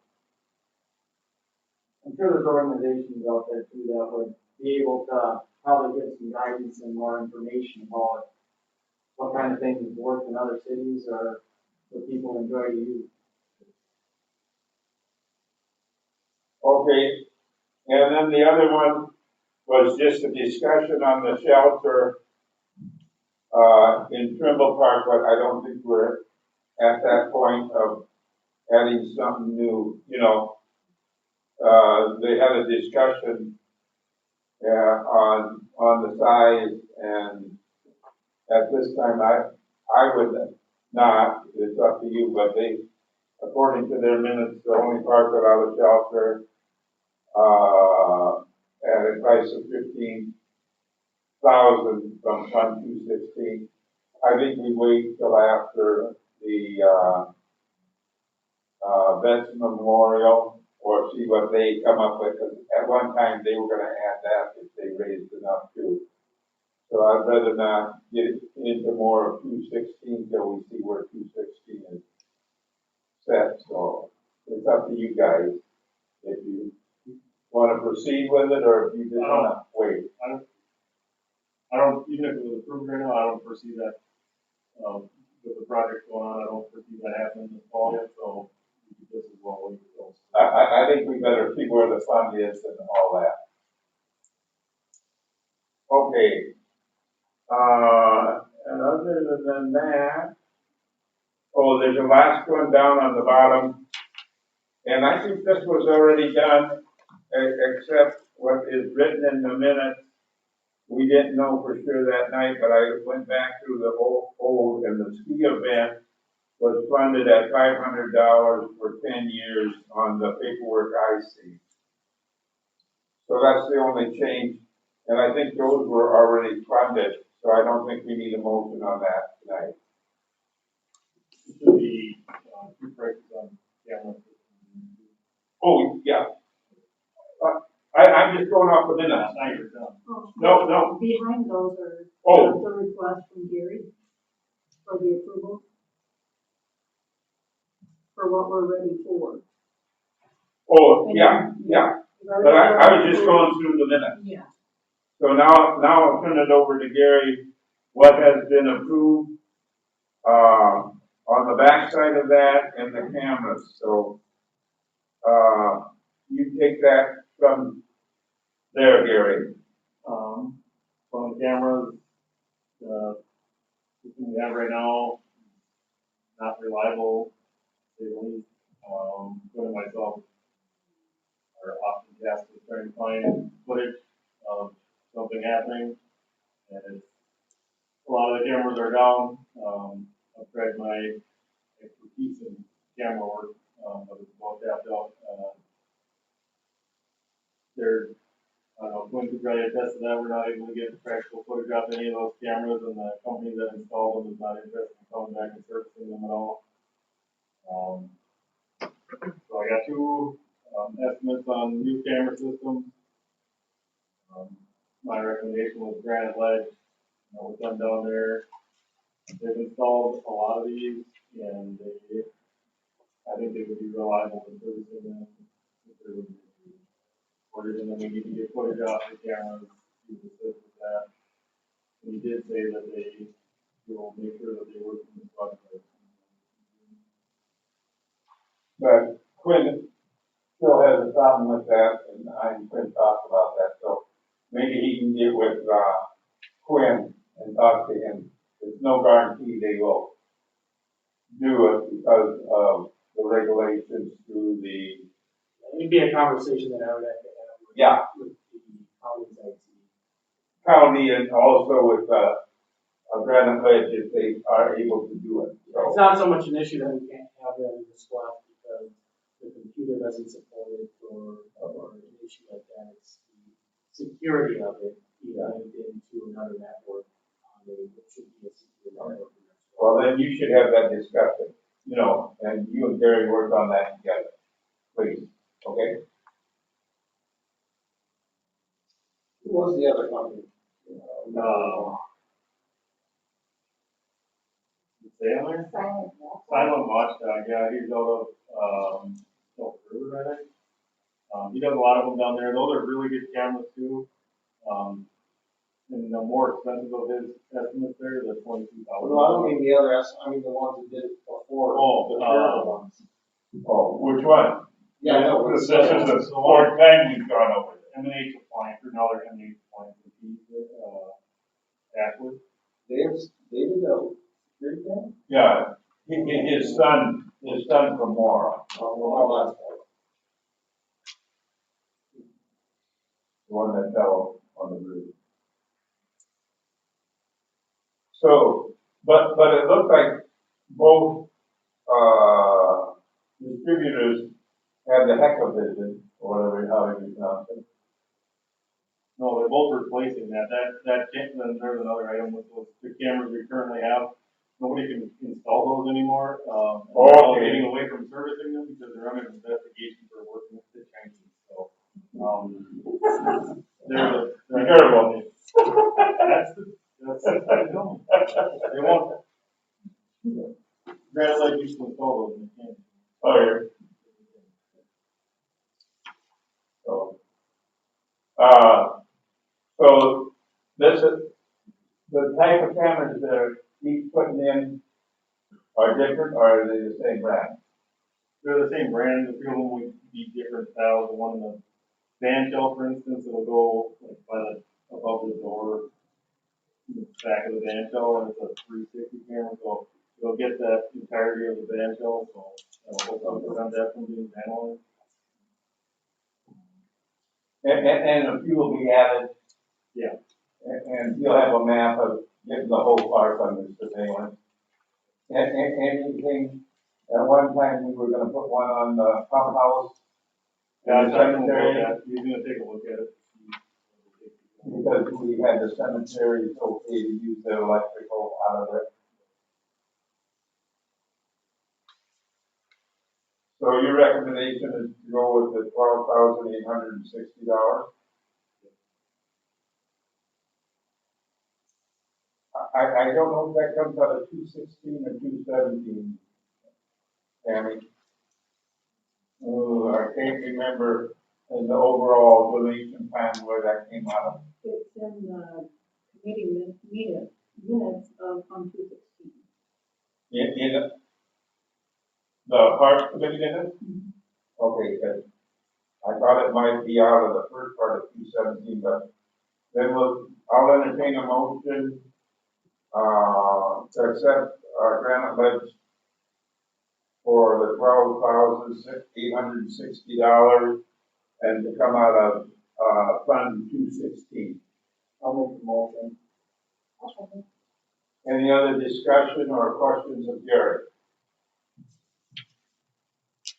I'm sure there's organizations out there too that would be able to probably give some guidance and more information about what kind of things work in other cities or what people enjoy to use. Okay, and then the other one was just a discussion on the shelter, in Trimble Park, but I don't think we're at that point of adding something new, they had a discussion, on the size, and at this time, I would not, it's up to you, but they, according to their minutes, the only park without a shelter, at a price of 15,000 from Fund 216. I think we wait till after the, Vets Memorial, or see what they come up with, because at one time they were gonna add that if they raised enough too. So I'd rather not get into more of 216 till we see where 216 is set, so it's up to you guys. If you wanna proceed with it, or if you just wanna wait. I don't, even if it was approved right now, I don't foresee that, with the project going on, I don't foresee that happening this fall yet, so we could just as well wait until. I think we better see where the fund is and all that. Okay. And other than that, oh, there's a last one down on the bottom. And I think this was already done, except what is written in the minutes. We didn't know for sure that night, but I went back through the whole, and the ski event was funded at $500 for 10 years on the paperwork I see. So that's the only change, and I think those were already funded, so I don't think we need a motion on that tonight. It should be, two prices on camera. Oh, yeah. I'm just going off the minutes. Now you're done. No. Behind those are Oh. the request from Gary for the approval for what we're ready for. Oh, yeah. But I was just going through the minutes. Yeah. So now I'll turn it over to Gary, what has been approved, on the backside of that and the cameras, so, you take that from there, Gary. Phone cameras, system we have right now, not reliable, to say the least. Including myself, are often tasked with trying to find footage of something happening, and it's, a lot of the cameras are down. I've tried my expertise in camera work, but it's about tapped out. They're, I don't know, going to try to test that, we're not able to get practical footage off any of those cameras, and the company that installed them is not interested in coming back and servicing them at all. two, estimates on new camera systems. My recommendation was Granite Ledge, with them down there. They've installed a lot of these, and I think they would be reliable in servicing them. If there would be orders, and then we need to get footage off the cameras, to assist with that. And he did say that they will make sure that they work in the project. But Quinn still has a problem with that, and I and Quinn talked about that, so maybe he can get with, Quinn and talk to him. There's no guarantee they will do it because of the regulations through the, It'd be a conversation that I would have to have with. Yeah. With the county's IT. county and also with, Granite Ledge if they are able to do it, It's so. not so much an issue that we can't have that in the squad because the computer doesn't support it or an issue like that. It's the security of it, linked into another network. It should be a secure network. Well, then you should have that discussion, and you and Gary work on that together, please, okay? Who was the other company? Sandler? Silent Watchdog, yeah, he's out of, Silk River, I think. He does a lot of them down there. Those are really good cameras too. And the more expensive of his estimates there, the 22,000. No, I don't mean the other, I mean the ones that did it before. Oh, the current ones. Oh, which one? Yeah, I know. This is the fourth time you've gone over it. M&H Appliance, or now they're M&H Appliance, Ashwood. David, security guy? Yeah, his son from Mora, Oh, that's right. the one that fell on the roof. So, but it looked like both, distributors had the heck of vision, or whatever, how you pronounce it. No, they're both replacing that. Then there's another item with the cameras we currently have. Nobody can install those anymore. They're all getting away from servicing them because they're under investigation for working with the Chinese. So, they're Terrible. That's they won't. Granted, like used to install those and they can't. Oh, yeah. So this is, the type of cameras that are each putting in are different, or are they the same brand? They're the same brand. A few of them would be different styles. The one in the van shell, for instance, it'll go like above the door, in the back of the van shell, and it's a 360 camera, so it'll get that entirety of the van shell. So it'll hopefully prevent that from being vandalized. And a few will be added. Yeah. And you'll have a map of getting the whole park under surveillance. And anything, at one time, we were gonna put one on the pump house. Yeah, in the cemetery, he's gonna take a look at it. because we had the cemetery, it's okay to use the electrical out of it. So your recommendation is to go with the $12,860? I don't know if that comes out of 216 or 217, Tammy. Oh, I can't remember in the overall donation plan where that came out of. It's in the committee minutes of, on 216. In the park committee minutes? Okay, good. I thought it might be out of the first part of 217, but then I'll entertain a motion, to accept, Granite Ledge for the $12,860 and to come out of, Fund 216. I'll make the motion. Any other discussion or questions of Gary?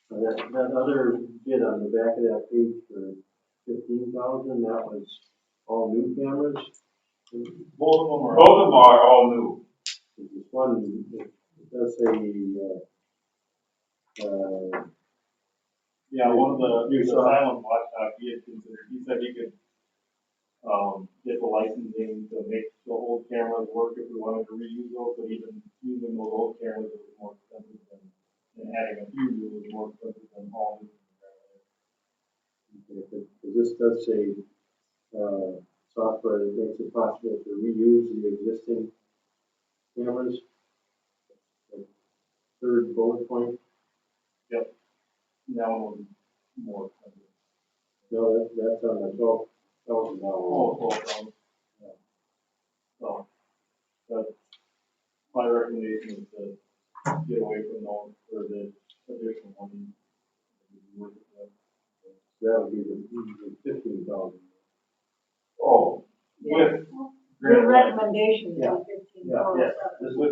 That other bid on the back of that page for 15,000, that was all new cameras? Both of them are. Both of them are all new. This one, it does say, Yeah, one of the You saw- silent watchdog he had considered, he said he could, get the licensing to make the old cameras work if we wanted to reuse those, but even using those old cameras was more expensive than adding a few new was more expensive than all new. Because this does say, software that makes it possible to reuse the existing cameras. The third bullet point, That one was more expensive. no, that's on the 12,000 now. Oh, so, but my recommendation is to get away from those for the additional money. That would be the 15,000. Oh, with, Your recommendation Yeah. is 15,000. This would.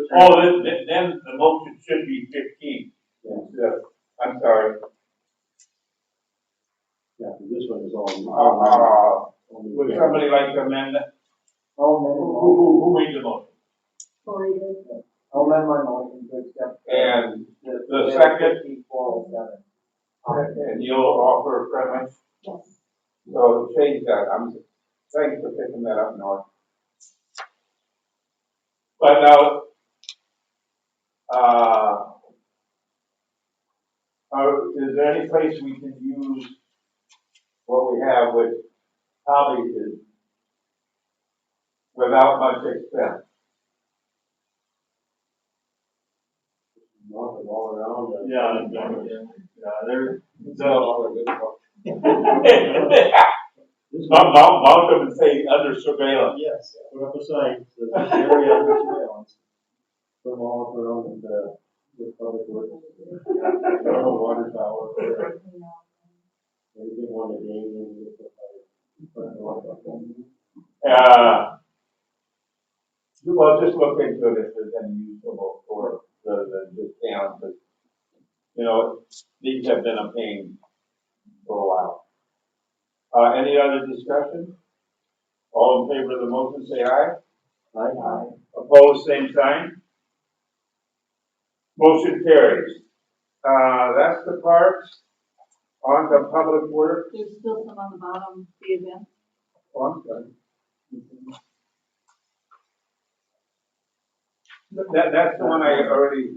then the motion should be 15. Yeah, I'm sorry. yeah, 'cause this one is all. Would somebody like to amend that? I'll Who made the motion? Corey did. amend my motion to accept. And the second? 5407. And you'll offer a premise? Yes. So change that, thanks for picking that up, North. But now, is there any place we can use what we have, which probably is without much expense? Nothing all around. Yeah, there's, Mount them and say under surveillance. Yes, put up a sign, that this area under surveillance. Put them all up around the public works. Water tower. Maybe get one a day, maybe get the fire. Well, just look into it if there's any usable for, rather than just down, but, you know, these have been a pain for a while. Any other discussion? All in favor of the motion, say aye. Aye. Opposed, same sign. Motion carries. That's the parks. On to public works. There's still some on the bottom, the event. On to. That's the one I already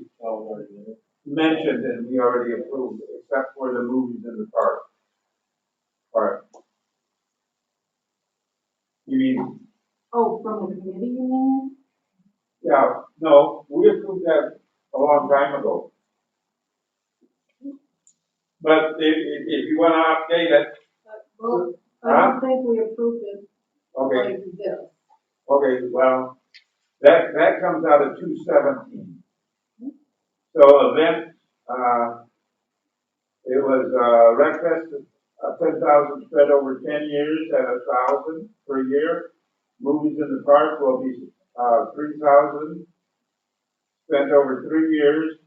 mentioned and we already approved, except for the movies in the park. Park. You mean, Oh, from the committee, you mean? yeah, no, we approved that a long time ago. But if you wanna update it, Well, I don't think we approved it okay, like this. okay, well, that comes out of 217. So event, it was, Wreckfest, 10,000 spread over 10 years at 1,000 per year. Movies in the park will be, 3,000 spent over 3 years.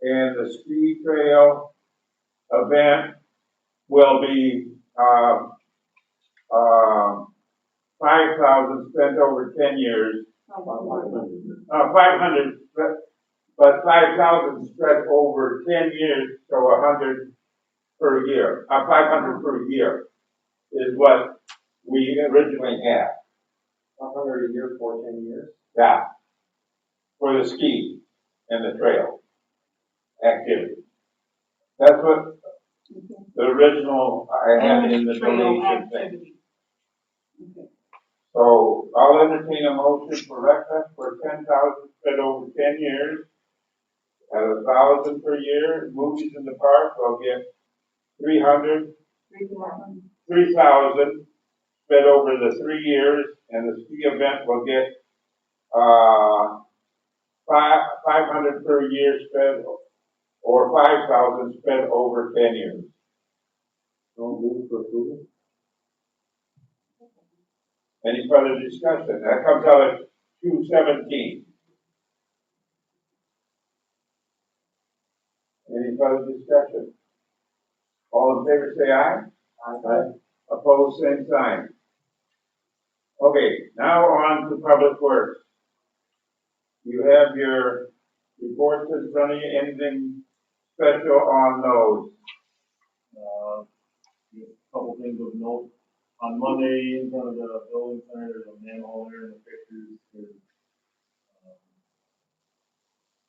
And the ski trail event will be, 5,000 spent over 10 years. 500, but 5,000 spread over 10 years, so 100 per year. 500 per year is what we originally had. 100 a year for 10 years. Yeah. For the ski and the trail activity. That's what the original I had in the donation thing. Okay. So I'll entertain a motion for Recfest for 10,000 spread over 10 years at 1,000 per year. Movies in the park will get 3,000 spread over the 3 years, and the ski event will get 500 per year spread, or 5,000 spread over 10 years. Don't move for approval. Any further discussion? That comes out of 217. Any further discussion? All in favor say aye. Aye. Opposed, same sign. Okay, now on to public works. You have your reports in front of you. Anything special on those? couple things of note. On Monday, in front of the building center, there's a manhole there in the pictures.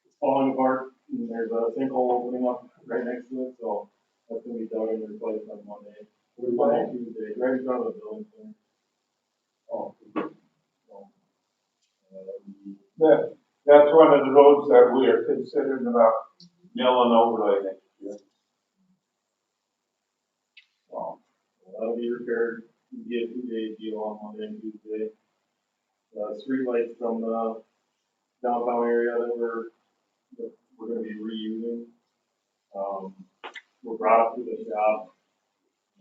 It's falling apart, and there's a sinkhole opening up right next to it, so that's gonna be dug and replaced on Monday. Tuesday, right in front of the building center. Oh, So, that's one of the roads that we are considering about milling overlay next year. Wow. that'll be repaired, it'll be a 2-day deal on Monday and Tuesday. Street lights from the downtown area that we're gonna be reusing. Were brought up to the shop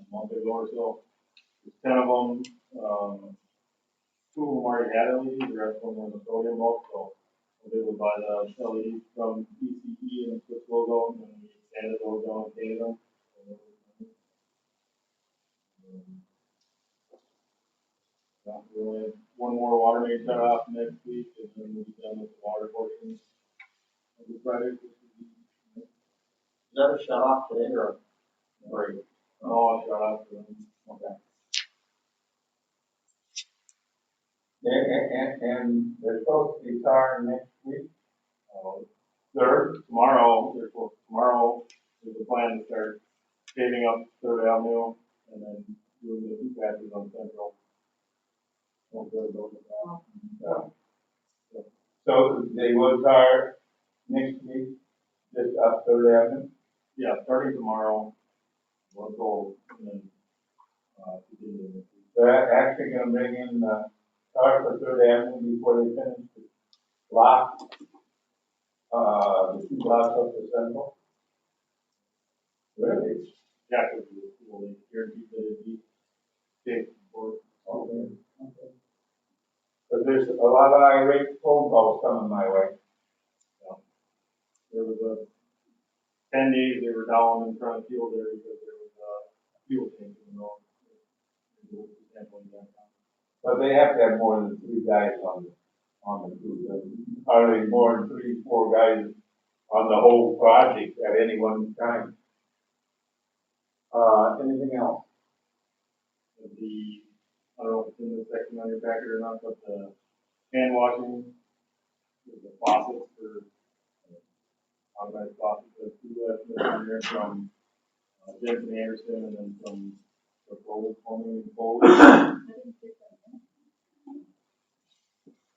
a month ago or so. There's 10 of them, 2 of them already had LEDs, the rest of them were in the sodium bulb, so I was able to buy the LEDs from ECE and switch those out, and then we sanded those down and painted them. We only have one more water main shut off next week, and then we'll be done with the water portion of the project. Is that a shut off today or? Right. Oh, shut off for them. Okay. And they're supposed to be starting next week. Tomorrow, tomorrow is the plan to start paving up Third Avenue and then doing the 2 patches on Central. So they will start next week, just up Third Avenue. Yeah, starting tomorrow, one goal, and then, continuing next week. They're actually gonna bring in, start for Third Avenue before they finish the block, the 2 blocks of the Central. Really? Yeah, because we'll guarantee that it'd be safe for. Okay. But there's a lot of irate phone calls coming my way. There was 10 days they were down in front of field there because there was a fuel tank in the road. But they have to have more than 3 guys on the crew. Are they more than 3, 4 guys on the whole project at any one time? Anything else? I don't know if it's in the section on your packet or not, but the hand washing, the faucets for automatic faucets, the 2 estimates on there from Jensen Anderson and then from the Gold Plumbing and Gold.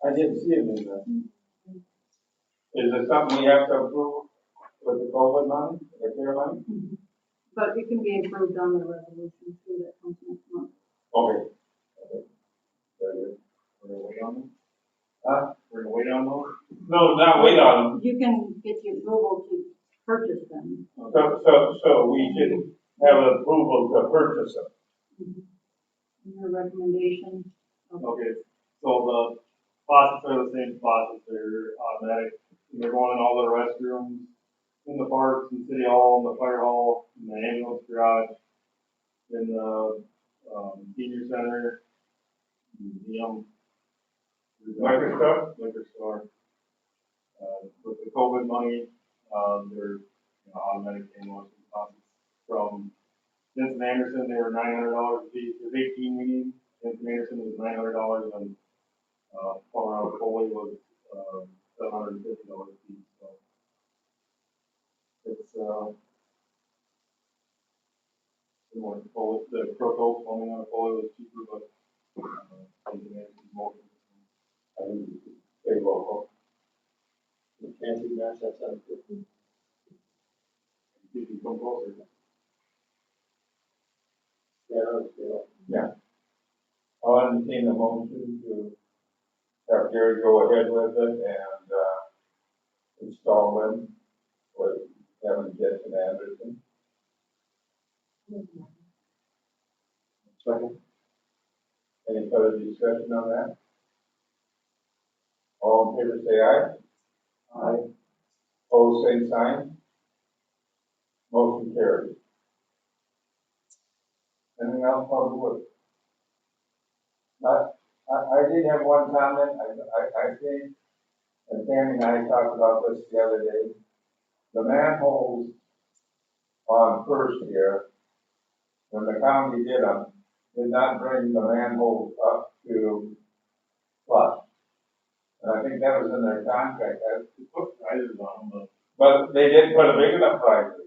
I didn't see it in there. Is it something we have to approve with the COVID money, the care money? But it can be approved on the resolution too, that comes next month. Okay. Very good. We're gonna wait on them? Huh? We're gonna wait on those? No, not wait on them. You can get the approval to purchase them. So we should have approval to purchase them. Your recommendation. Okay, so the faucets are the same faucets, they're automatic, and they're going in all the restrooms, in the parks, in City Hall, in the Fire Hall, in the ambulance garage, in the, senior center, museum. Liquor store? Liquor store. With the COVID money, they're, automatic hand washing faucets from Jensen Anderson, they were $900 a piece, there's 18 we need, Jensen Anderson was $900, and Colorado Foley was $750 a piece. So it's similar to Foley. The Proto plumbing on Foley was cheaper, but Jensen Anderson's more. I think they will. You can't do that, that's $750. You can come closer. Yeah. I'll entertain a motion to have Gary go ahead with it and, install them with Kevin Jensen Anderson. Second. Any further discussion on that? All in favor, say aye. Aye. Opposed, same sign. Motion carried. Anything else, Public Works? I did have one comment. I think, and Tammy and I talked about this the other day. The manholes on First here, when the county did them, did not bring the manholes up to flush. And I think that was in their contract, They put risers on them, but they didn't put a big enough riser.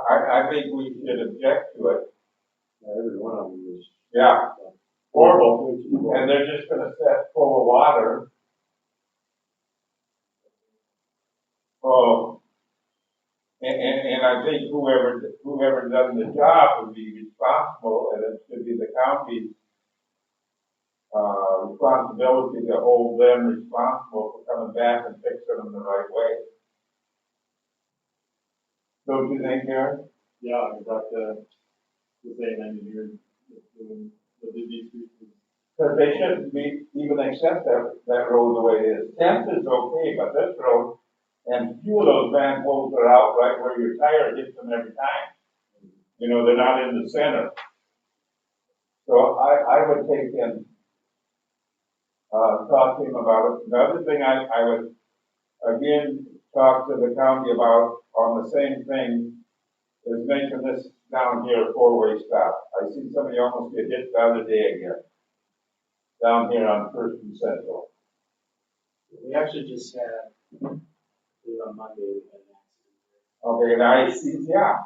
I think we should object to it, Every one of them is. yeah, horrible, and they're just gonna set full of water. Oh, and I think whoever does the job would be responsible, and it should be the county's responsibility to hold them responsible for coming back and fixing them the right way. Don't you think, Gary? yeah, I got the same engineer doing the decreases. Because they shouldn't be, even accept that road the way it is. 10th is okay, but this road, and few of those manholes are out right where your tire hits them every time. You know, they're not in the center. So I would take him, talk to him about it. The other thing I would, again, talk to the county about on the same thing is making this down here a four-way stop. I see somebody almost get hit the other day again, down here on First and Central. We actually just had, on Monday, we had an accident. Okay, and I see, yeah.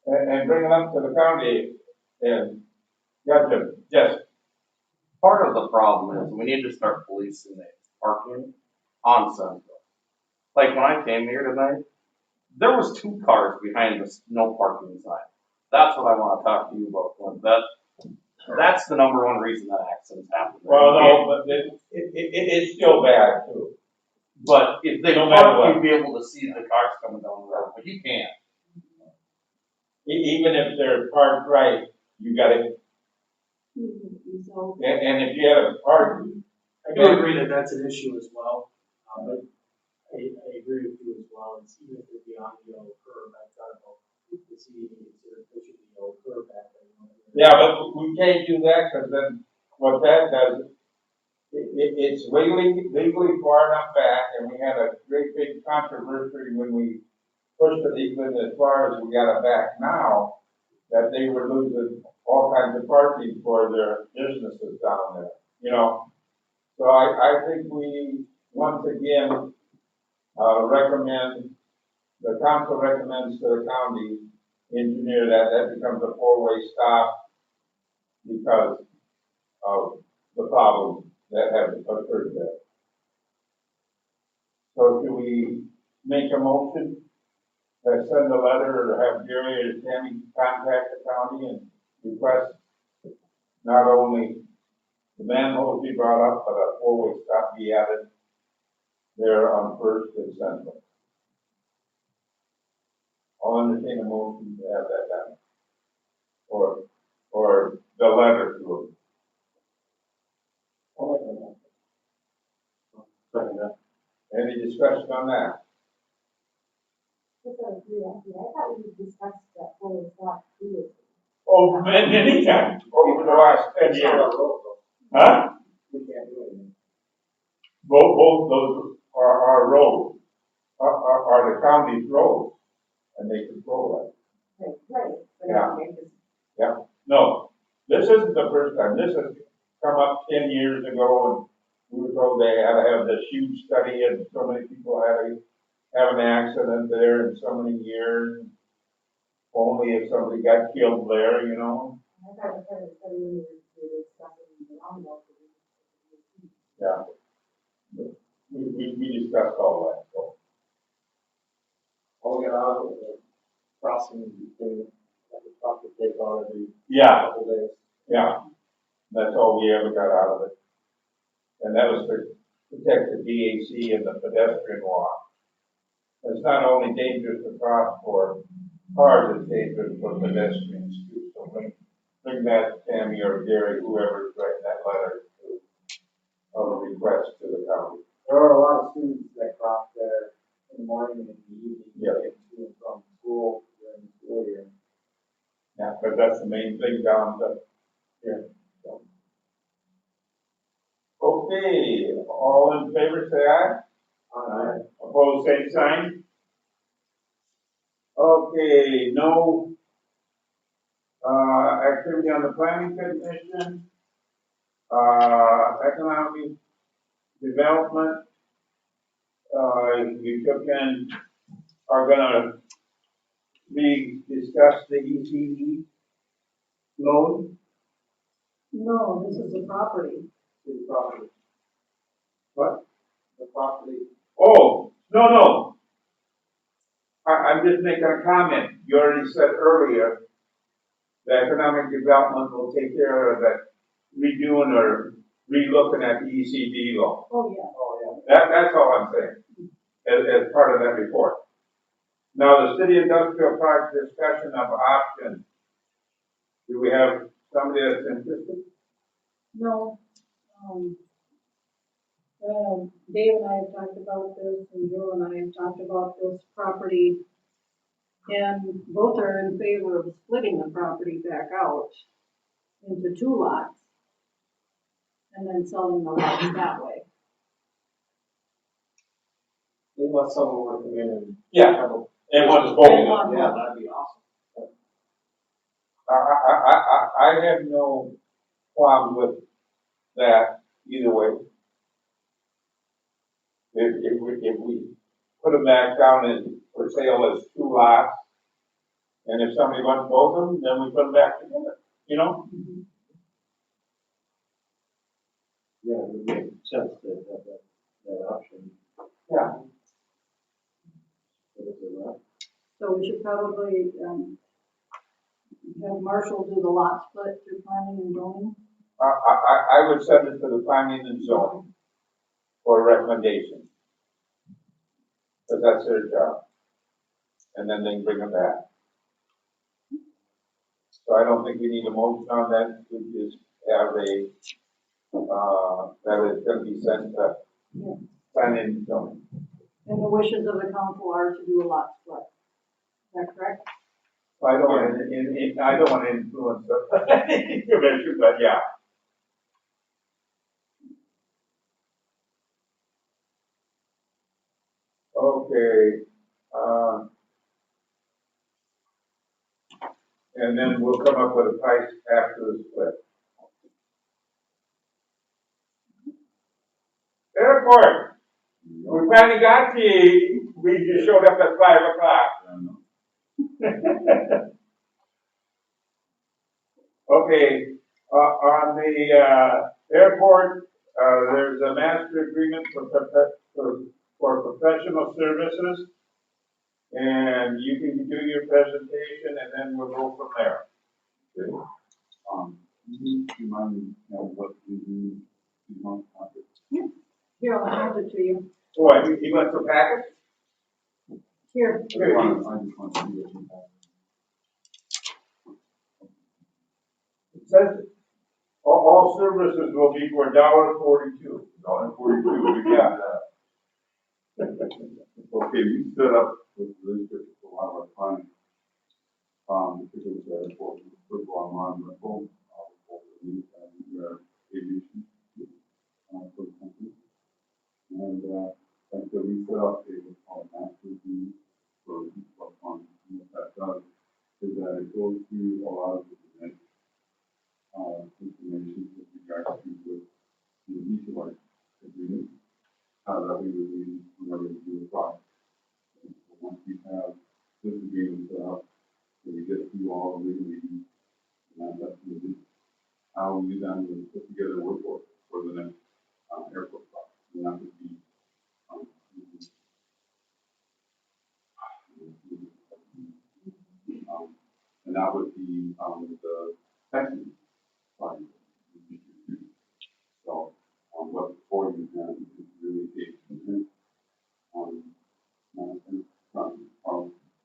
And bring it up to the county and, just, Part of the problem is we need to start policing the parking on Central. Like when I came here tonight, there was 2 cars behind the no parking sign. That's what I wanna talk to you about, Clint. That's the number one reason that accidents happen. well, no, but it's still bad too. But if they No matter park, what. you'd be able to see the cars coming down the road, but you can't. Even if they're parked right, you gotta, So, and if you have a park, I do agree that that's an issue as well, but I agree with you as well, it's even if it's beyond the yellow curve, I thought about the city consider pushing the yellow curve back. yeah, but we can't do that, cause then what that does, it's legally far enough back, and we had a great big controversy when we pushed it even as far as we got it back now, that they were losing all kinds of parking for their businesses down there, you know? So I think we, once again, recommend, the council recommends to the county engineer that becomes a four-way stop because of the problems that have occurred there. So do we make a motion to send a letter or have Jerry or Tammy contact the county and request not only the manholes be brought up, but a four-way stop be added there on First and Central? I'll entertain a motion to have that done. Or the letter to them. Second that. Any discussion on that? just out of curiosity, I thought we discussed that fully stop previously. Oh, many times over the last 10 years. Huh? We can't do anything. Both those are our roads, are the county's roads, and they control Right, right. But Yeah. okay, just- that. No, this isn't the first time. This has come up 10 years ago, and we were told they had to have this huge study, and so many people had to have an accident there in so many years. Only if somebody got killed there, you know? I thought it was study when we were discussing the lawnmower. Yeah. We discussed all that, so. All we got out of it was a crossing between, like a truck to take on every Yeah, couple days. yeah, that's all we ever got out of it. And that was to protect the DAC and the pedestrian walk. It's not only dangerous to cross for cars, it's dangerous for pedestrians too. So bring that to Tammy or Gary, whoever's writing that letter to, of a request to the county. There are a lot of students that cross there in the morning and in the evening. Yeah. To and from school during the school year. Yeah, but that's the main thing down to here. So. Okay, all in favor, say aye. Aye. Opposed, same sign. Okay, no, activity on the planning commission, economic development, you took in, are gonna discuss the ECE loan. No, this is a property. City property. What? The property. Oh, no. I'm just making a comment. You already said earlier that economic development will take care of that redoing or relooking at the ECD law. Oh, yeah. Oh, yeah. That's all I'm saying, as part of that report. Now, the city industrial park discussion of options. Do we have somebody that's interested? No, Dave and I have talked about this, and Joe and I have talked about this property. And both are in favor of splitting the property back out into 2 lots. And then selling the lots that way. Unless someone were to come in and. Yeah. And one's voting on it. Yeah, that'd be awesome. I have no problem with that either way. If we put them back down as for sale as 2 lots, and if somebody wants both of them, then we put them back together, you know? Yeah, it would make sense to have that option. Yeah. But if they're not, So we should probably, have Marshall do the lot split through planning and zoning. I would send it to the planning and zoning for a recommendation. Because that's their job. And then they can bring them back. So I don't think we need a motion on that, we just have that is gonna be sent to planning and zoning. And the wishes of the council are to do a lot split. Is that correct? I don't want to influence the commission, but yeah. Okay, and then we'll come up with a price after the split. Airport, we finally got to you, we just showed up at 5 o'clock. Okay, on the airport, there's a master agreement for professional services. And you can do your presentation and then we'll go from there. Do you mind, what you want to Here, I'll hand it to you. What, you want some packets? Here. I just want to see what you have. It says, all services will be for $1.42. $1.42, we Yeah. got that. Okay, we set up with the district for a lot of our clients. Because for football online rental, for the aviation, for the company. And so we set up a what's called master agreement for people on what that does is that it goes through a lot of different information with regards to each of our agreements, that we would use whenever we do a project. And so once we have this agreement set up, so we get through all the legal meetings, and that's how we then will put together a workforce for the next airport project. And that would be and that would be the testing project. So what's before you then is really a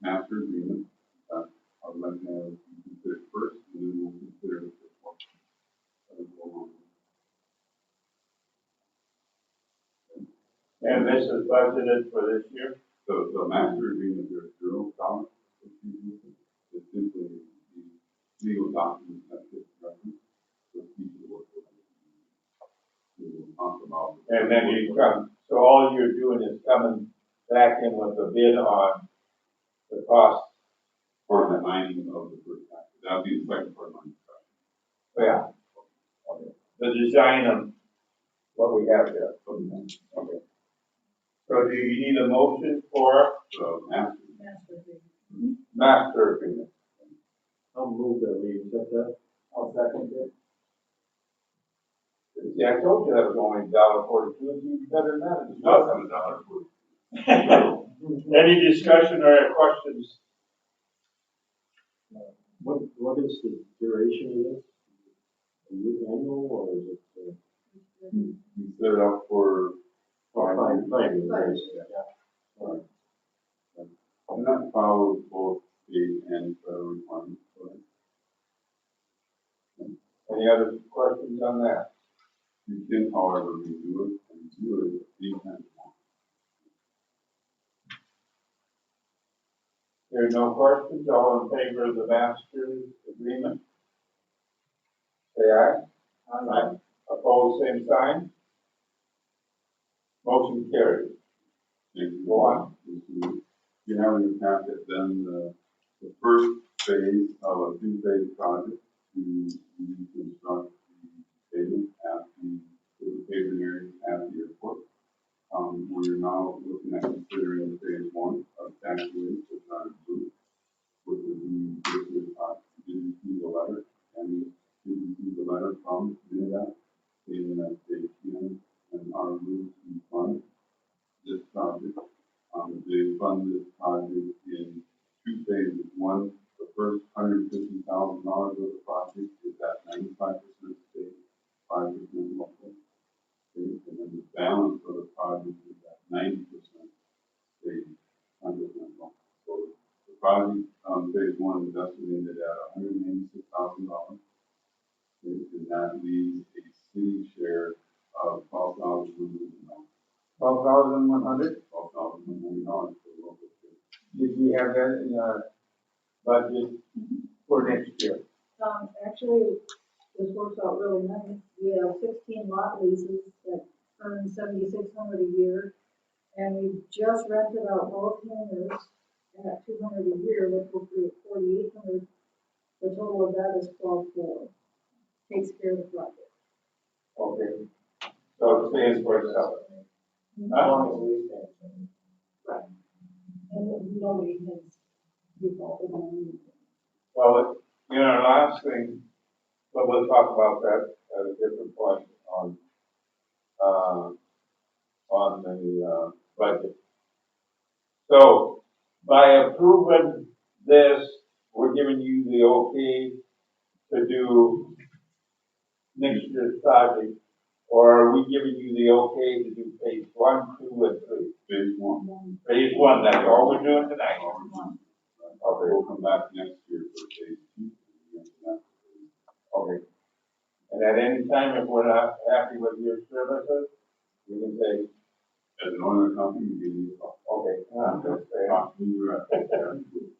master agreement that I would like to be considered first, and then we'll consider the first one. And this is budgeted for this year? So the master agreement, there's $0. It's simply the legal document that gets referenced with each of the work. We will talk about. And then you come, so all you're doing is coming back in with a bid on the cost part of that lining of the first package. That'll be the second part of my discussion. Yeah. Okay. The design of what we have there. Okay. So do you need a motion for So, master. Master agreement. master agreement? I'll move that we accept that. I'll second it. See, I told you that was only $1.42, you better than that. It's less than $1.40. Any discussion or questions? What is the duration of this? A year annual or is it? You set it up for Fine. Fine. Yeah. and that follows both state and federal requirements. Any other questions on that? You can, however, review it and do it anytime you want. There are no questions, all in favor of the master agreement? Say aye. Aye. Opposed, same sign? Motion carried. Thank you. Go on. You have in your packet then the first phase of a two-phase project to reconstruct the pavement at the pavement area at the airport. We're now looking at considering phase one of tax relief, which are included, which would be, did receive a letter, and we did receive a letter from Milaca stating that they can and are willing to fund this project. They fund this project in two phases. One, the first $150,000 of the project is at 95% state, 5% local. And then the balance of the project is at 90% state, 100% local. So the project, phase one is estimated at $186,000. And that leaves a city share of $12,100. $12,100? $12,100 for the local share. Did we have that in our budget for next year? Actually, this works out really nice. We have 16 lot leases that earn $7,600 a year. And we just rented out both hangars at $200 a year, which will be $4,800. The total of that is $12,400. Takes care of the project. Okay. So it stands for itself. How long is the lease term? Right. And nobody has defaulted on anything. Well, last thing, but we'll talk about that at a different point on the budget. So by approving this, we're giving you the okay to do next year's project, or are we giving you the okay to do phase 1, 2, and 3? Phase one. Phase 1, that's all we're doing tonight. Okay, we'll come back next year for phase two. Okay. And at any time, if we're not happy with your services, you can say, As an owner company, you give me a call. okay, that's fair. Talk to me directly.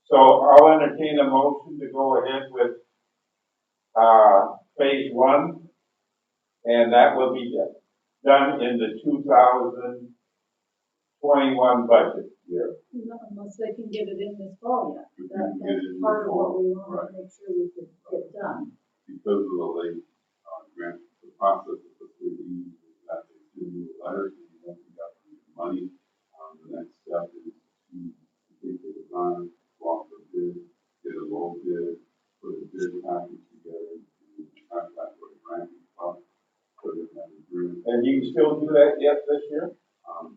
So I'll entertain a motion to go ahead with, phase 1, and that will be done in the 2021 budget year. Unless they can get it in this fall yet. If we can get it in That's part the of what fall, we want right. to make sure we can get done. Because of the late, grant, the process of the city is that they send you a letter, and you once you got the money, the next step is to complete the design, go out for bid, get a low bid, put a bid package together, and contract with a grant fund, put it in an agreement. And you can still do that yet this year?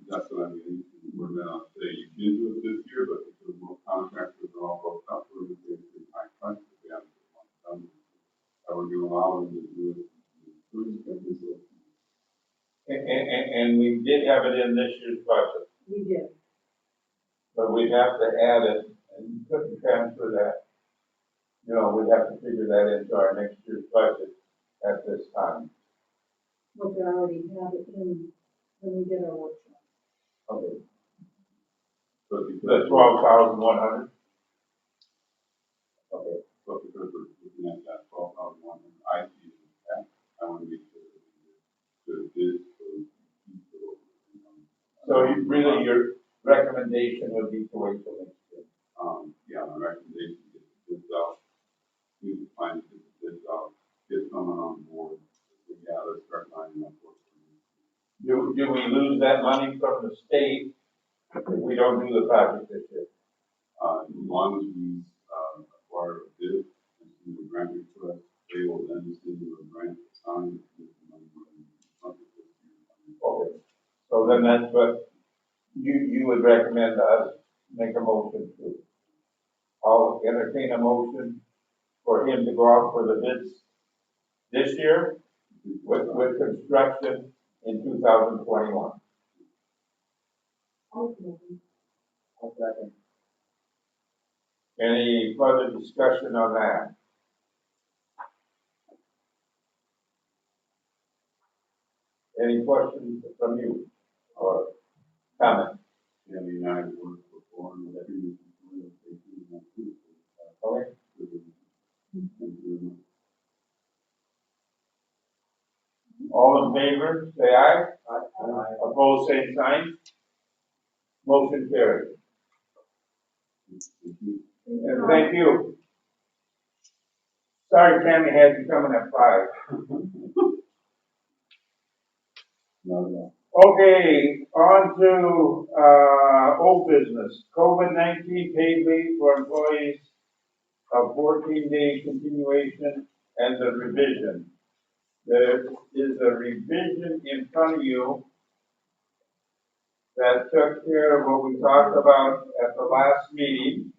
That's what I mean, we're gonna say you can do it this year, but because most contractors are all booked up, we're gonna say it's high price, if we have to get one done. We're gonna allow them to do it. And we did have it in this year's budget, We did. but we'd have to add it, and you couldn't transfer that. We'd have to figure that into our next year's budget at this time. Which I already have it in when we did our workshop. Okay. But The because, 12,100? Okay. but because we're looking at that 12,100, I see it as that, I wanna make sure that it is, So really, your recommendation would be to wait till next year? yeah, my do we lose that money from the state if we don't do the project this year? As long as we, acquire a bid, and do the grant request, they will then send you a grant signed. Okay, so then that's what you would recommend us make a motion to. I'll entertain a motion for him to go out for the bids this year with construction in 2021. I'll second. Any further discussion on that? Any questions from you or comments? Yeah, I mean, I worked before, and whatever you do, they do that too. Okay. Thank you very much. All in favor, say aye. Aye. Opposed, same sign. Motion carried. Thank you. And thank you. Sorry Tammy had you coming at 5. No. Okay, on to, old business. COVID-19 paid leave for employees of 14-day continuation and the revision. There is a revision in front of you that took care of what we talked about at the last meeting.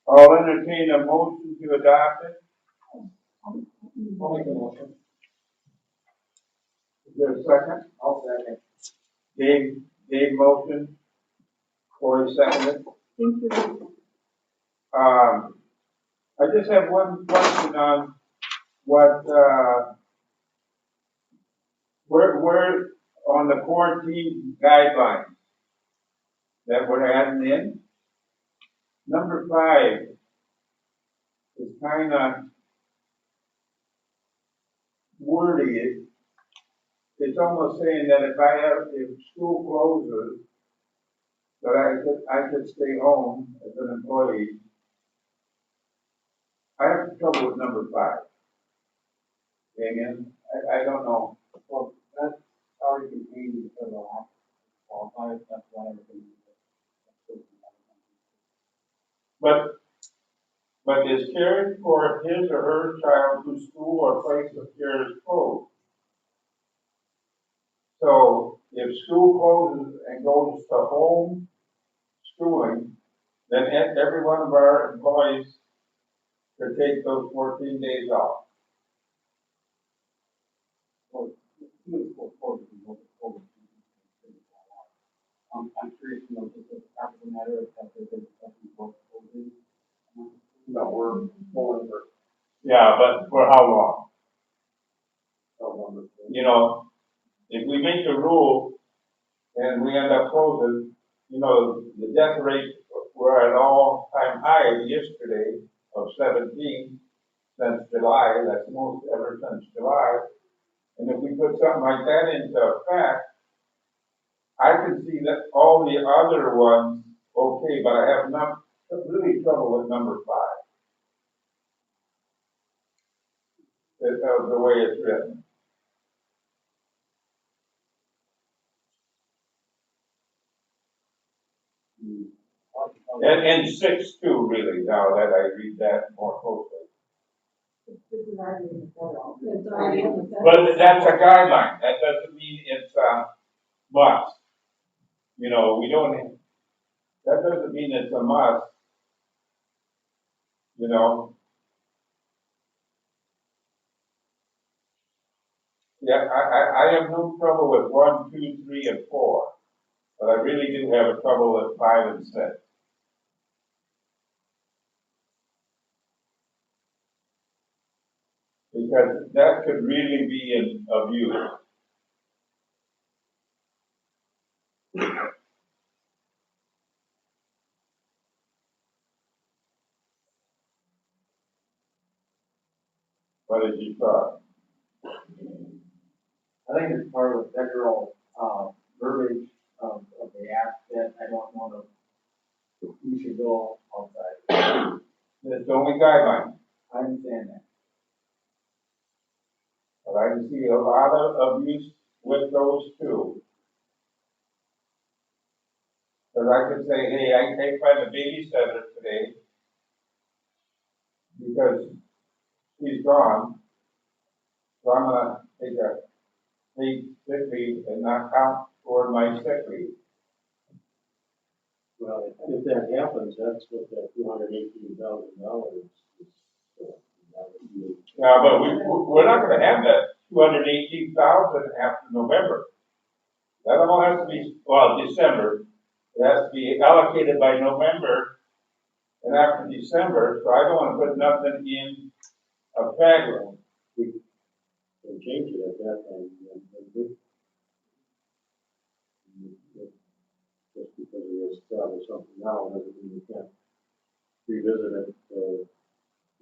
I'll entertain a motion to adopt it. I'll make a motion. Is there a second? I'll second. Dave motion. Corey seconded. Thank you. I just have one question on what, where on the quarantine guidelines that we're adding in. Number 5 is kind of wordy. It's almost saying that if school closes, that I could stay home as an employee. I have trouble with number 5. Damien, I don't know. Well, that's already contained in the federal act, qualifies, that's why everything. But is caring for his or her child whose school or place of care is closed. So if school closes and goes to home schooling, then every one of our employees could take those 14 days off. I'm curious, just as a practical matter, if that's a good discussion for closing. No, we're pulling for. Yeah, but for how long? Oh, You know, if we make a rule and we end up closing, the death rate were at an all-time high yesterday of 17 since July. That's the most ever since July. And if we put something like that into effect, I can see that all the other ones okay, but I have not really trouble with number 5. That's the way it's written. And 6 too, really, now that I read that more closely. It's already in the federal. But that's a guideline. That doesn't mean it's a must. We don't, that doesn't mean it's a must. Yeah, I have no trouble with 1, 2, 3, and 4, but I really do have a trouble with 5 and 6. Because that could really be an abuse. What did you thought? I think it's part of the federal, verbiage of the act that I don't know that we should go outside. It's only guidelines, I understand that. but I can see a lot of abuse with those too. Cause I could say, hey, I can't find a babysitter today because she's gone, so I'm gonna take a paid sick leave and not count toward my sick leave. Well, if that happens, that's what that $218,000 is. That would be- Yeah, but we're not gonna have that 218,000 after November. That all has to be, well, December. It has to be allocated by November and after December, so I don't wanna put nothing in a federal. We can change it at that time. Just because we established something now, doesn't mean we can't revisit it,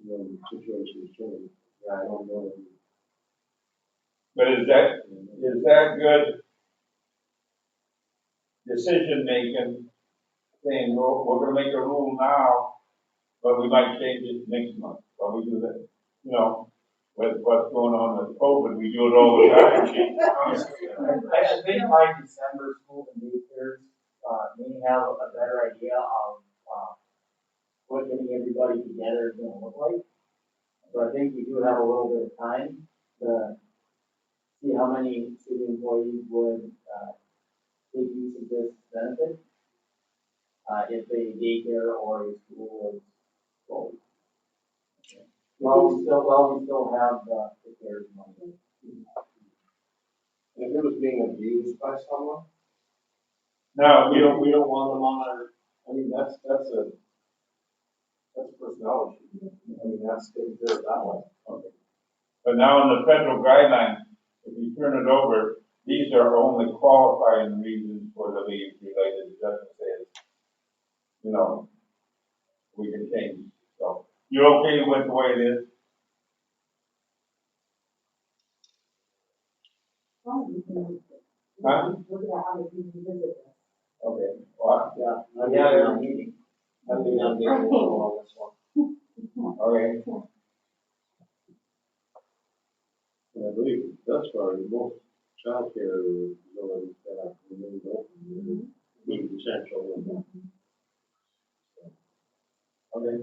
when situations change. Yeah, I don't know. But is that good decision making, saying, well, we're gonna make a rule now, but we might change it next month, or we do that, you know, with what's going on with COVID, we do it all the time. I think by December, schools and daycares, may have a better idea of, what getting everybody together is gonna look like. So I think we do have a little bit of time to see how many city employees would, take use of this benefit. If a daycare or a school is closed. Well, we still have the CARES money. If it was being abused by someone, Now, we don't want them on our, I mean, that's a personnel issue. I mean, that's taken care of that way. okay. But now in the federal guidelines, if you turn it over, these are only qualifying reasons for the leave related, it doesn't say, you know, we can change, so. You're okay with the way it is? Huh? We're gonna have a revisit this. Okay, well, Yeah, every meeting. I think I'm the only one on this one. okay, And I believe that's why most childcare facilities that remain open, being essential. okay.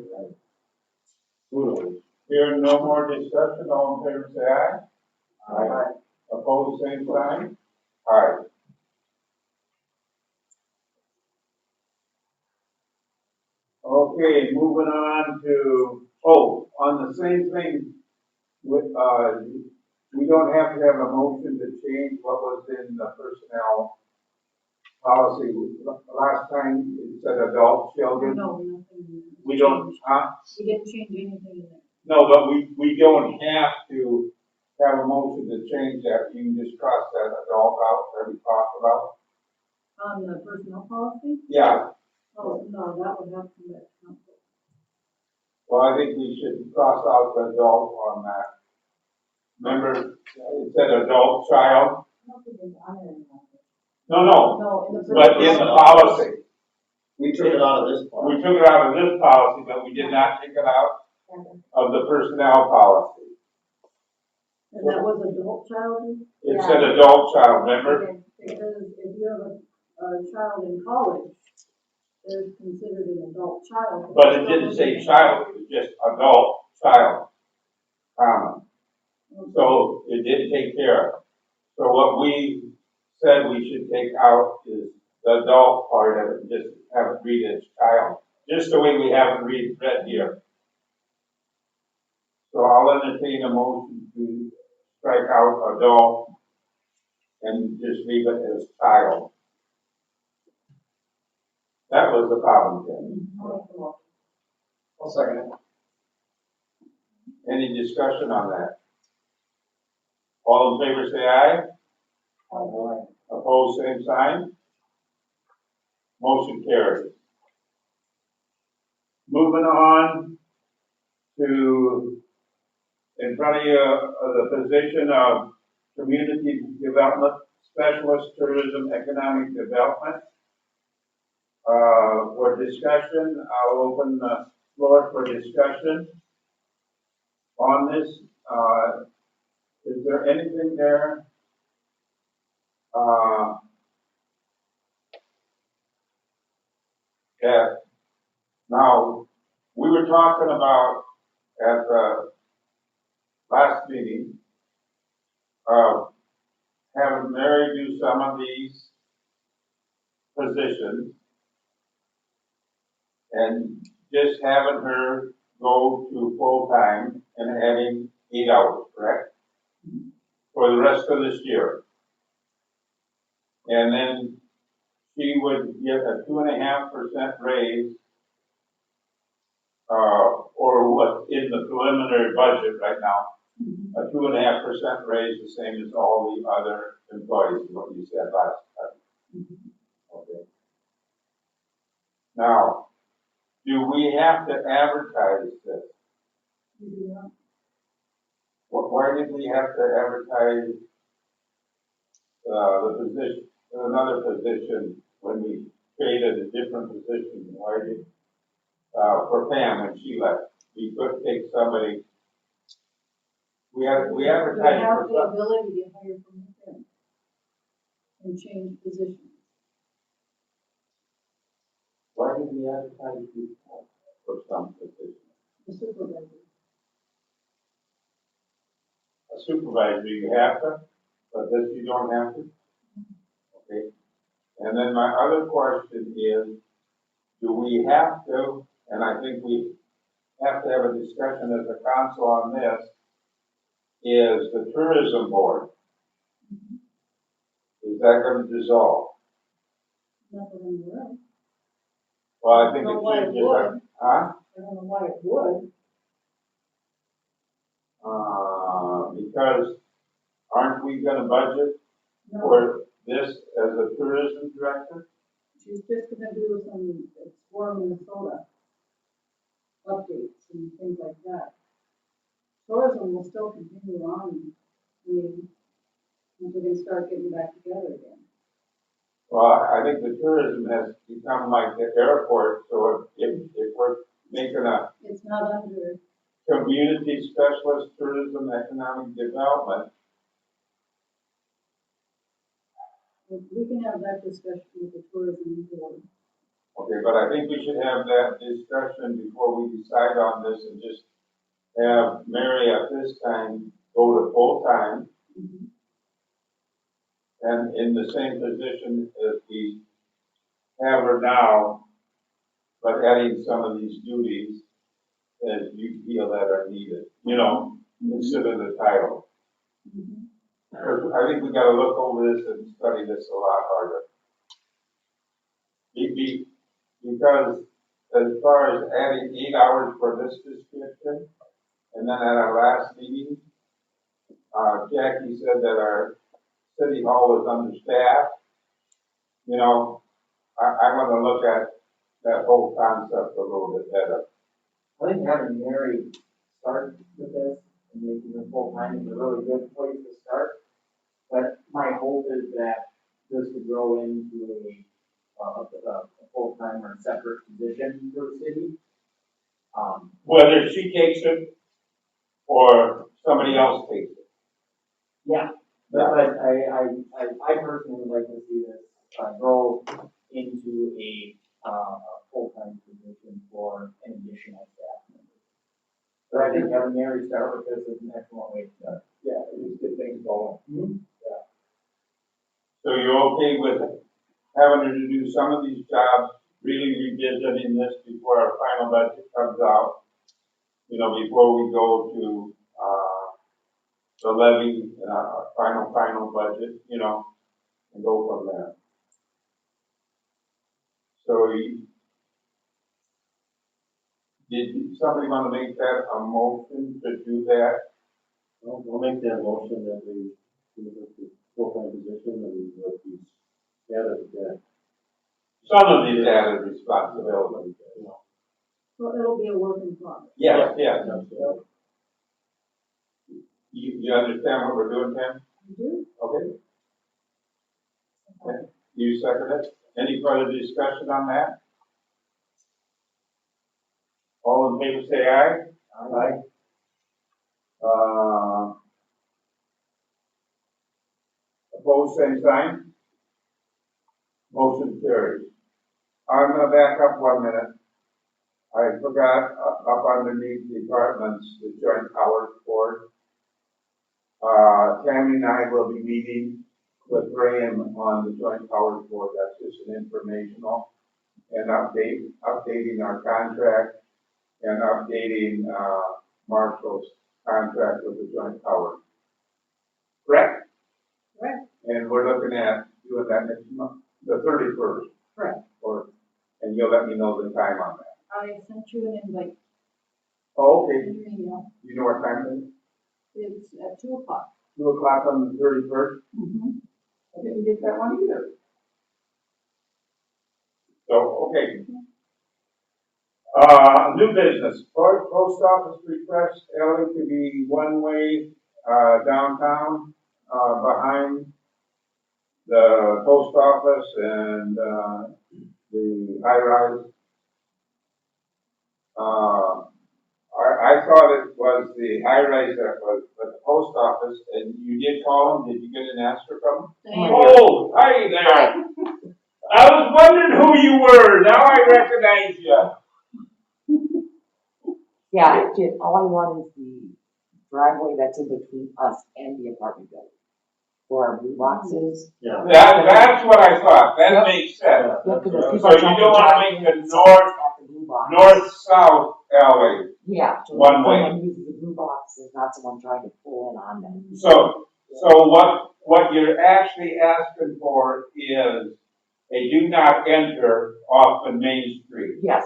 Who knows? Here, no more discussion, all in favor, say aye. Aye. Opposed, same sign? Aye. Okay, moving on to, on the same thing with, we don't have to have a motion to change what was in the personnel policy. Last time it said adult children. No, nothing. We don't, huh? We didn't change anything in there. No, but we don't have to have a motion to change that. You can just cross that adult out that we talked about. On the personnel policy? Yeah, Oh, no, that would have to be at council. well, I think we should cross out the adult on that. Remember, it said adult child? I don't think it's on there anymore. No, no, No, in the. but in the policy. We took it out of this part. We took it out of this policy, but we did not take it out of the personnel policy. And that was adult child? It said adult child, remember? Okay, because if you have a child in college, they're considered an adult child. But it didn't say child, it was just adult child, comma. So it didn't take care of it. So what we said we should take out is the adult part of it, just have it read as child, just the way we have it read here. So I'll entertain a motion to strike out adult and just leave it as child. That was the problem, Ken. I'll second it. Any discussion on that? All in favor say aye. Aye. Opposed, same sign. Motion carries. Moving on to, in front of you, the position of Community Development Specialist, Tourism Economic Development. For discussion, I'll open the floor for discussion on this. Is there anything there? That, now, we were talking about at the last meeting, having Mary do some of these positions and just having her go to full-time and adding 8 hours, correct? For the rest of this year. And then she would get a 2.5% raise, or what in the preliminary budget right now, a 2.5% raise, the same as all the other employees, what you said last time. Okay. Now, do we have to advertise this? We do not. Why did we have to advertise, the position, another position when we created a different position? Why did, for Pam when she left, we could take somebody, we advertised We have for the ability to hire from within and change positions. why did we advertise for some position? The supervisor. A supervisor, you have to, but this you don't have to? Okay. And then my other question is, do we have to, and I think we have to have a discussion as a council on this, is the tourism board. Is that going to dissolve? Not that I'm aware of. Well, I think I don't know it why it should just, would. huh? I don't know why it would. Because aren't we gonna budget No, for this as a tourism director? she's just gonna do some Explore Minnesota updates and things like that. Tourism will still continue on, I mean, until they start getting back together again. Well, I think the tourism has become like the airport, so if we're making a It's not under, community specialist tourism economic development, we can have that discussion with the tourism board. okay, but I think we should have that discussion before we decide on this and just have Mary at this time go to full-time and in the same position as we have her now, but adding some of these duties as you feel that are needed, instead of the title. Because I think we gotta look over this and study this a lot harder. Because as far as adding 8 hours for this description, and then at our last meeting, Jackie said that our city hall was understaffed. I wanna look at that whole concept a little bit better. I think having Mary start with this and making her full-time is a really good place to start. But my hope is that this would grow into a full-time or separate position for the city. Whether she takes it or somebody else takes it. Yeah, but I personally would like to see this, grow into a full-time position for an additional staff member. But I think having Mary start with this is an excellent way to start. Yeah, at least get things going. So you're okay with having her to do some of these jobs, really revisiting this before our final budget comes out? Before we go to, the levy, final budget, and go from there. So did somebody want to make that a motion to do that? I'll make that motion that we give it the full-time position and let these added, Some of these added responsibilities, So it'll be a work in progress. Yes. You understand what we're doing, Pam? You do? Okay. You second it? Any further discussion on that? All in favor, say aye. Aye. Opposed, same sign. Motion carries. I'm gonna back up 1 minute. I forgot, up underneath the departments, the joint powers board. Tammy and I will be meeting with Graham on the joint powers board. That's just an informational and updating our contract and updating, Marshall's contract with the joint powers. Correct? Correct. And we're looking at doing that next month, the 31st. Correct. And you'll let me know the time on that. I sent you an invite Oh, okay. in your email. You know what time it is? It's at 2:00. 2 o'clock on the 31st? Mm-hmm. I didn't get that one either. So, okay. New business, post office request, Ellie to be one-way, downtown, behind the post office and, the high rise. I thought it was the high rise that was at the post office, and you did call them, did you get an answer from them? Oh, hi there. I was wondering who you were, now I recognize you. Yeah, I did, all I want is the driveway that's in between us and the apartment building. For our blue boxes. Yeah. That's what I thought, that Yep. makes sense. Yeah, because So people So are you trying don't wanna drive make in the and someone's got the blue box. north-south alley. Yeah. So one when way. someone uses the blue box, there's not someone trying to pull in on them. So what you're actually asking for is a do not enter off the Main Street. Yes,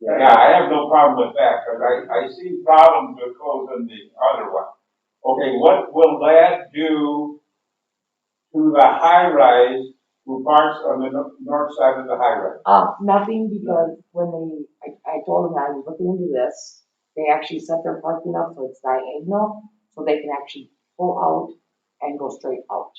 Yeah, I have no problem with that, cause I see problems with closing the other one. Okay, what will that do to the high rise who parks on the north side of the high rise? nothing, because when I told them I was looking into this, they actually set their parking up so it's diagonal, so they can actually pull out and go straight out.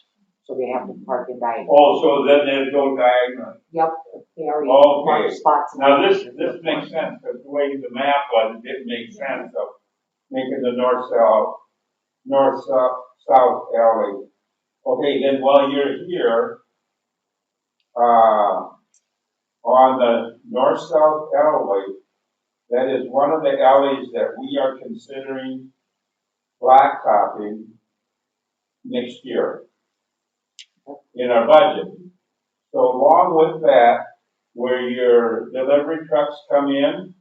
So they have to park in diagonal. Oh, so then they go diagonal. Yep, they already Okay. marked spots. Now this makes sense, cause the way the map was, it didn't make sense of making the north-south alley. Okay, then while you're here, on the north-south alley, that is one of the alleys that we are considering blacktopping next year in our budget. So along with that, where your delivery trucks come in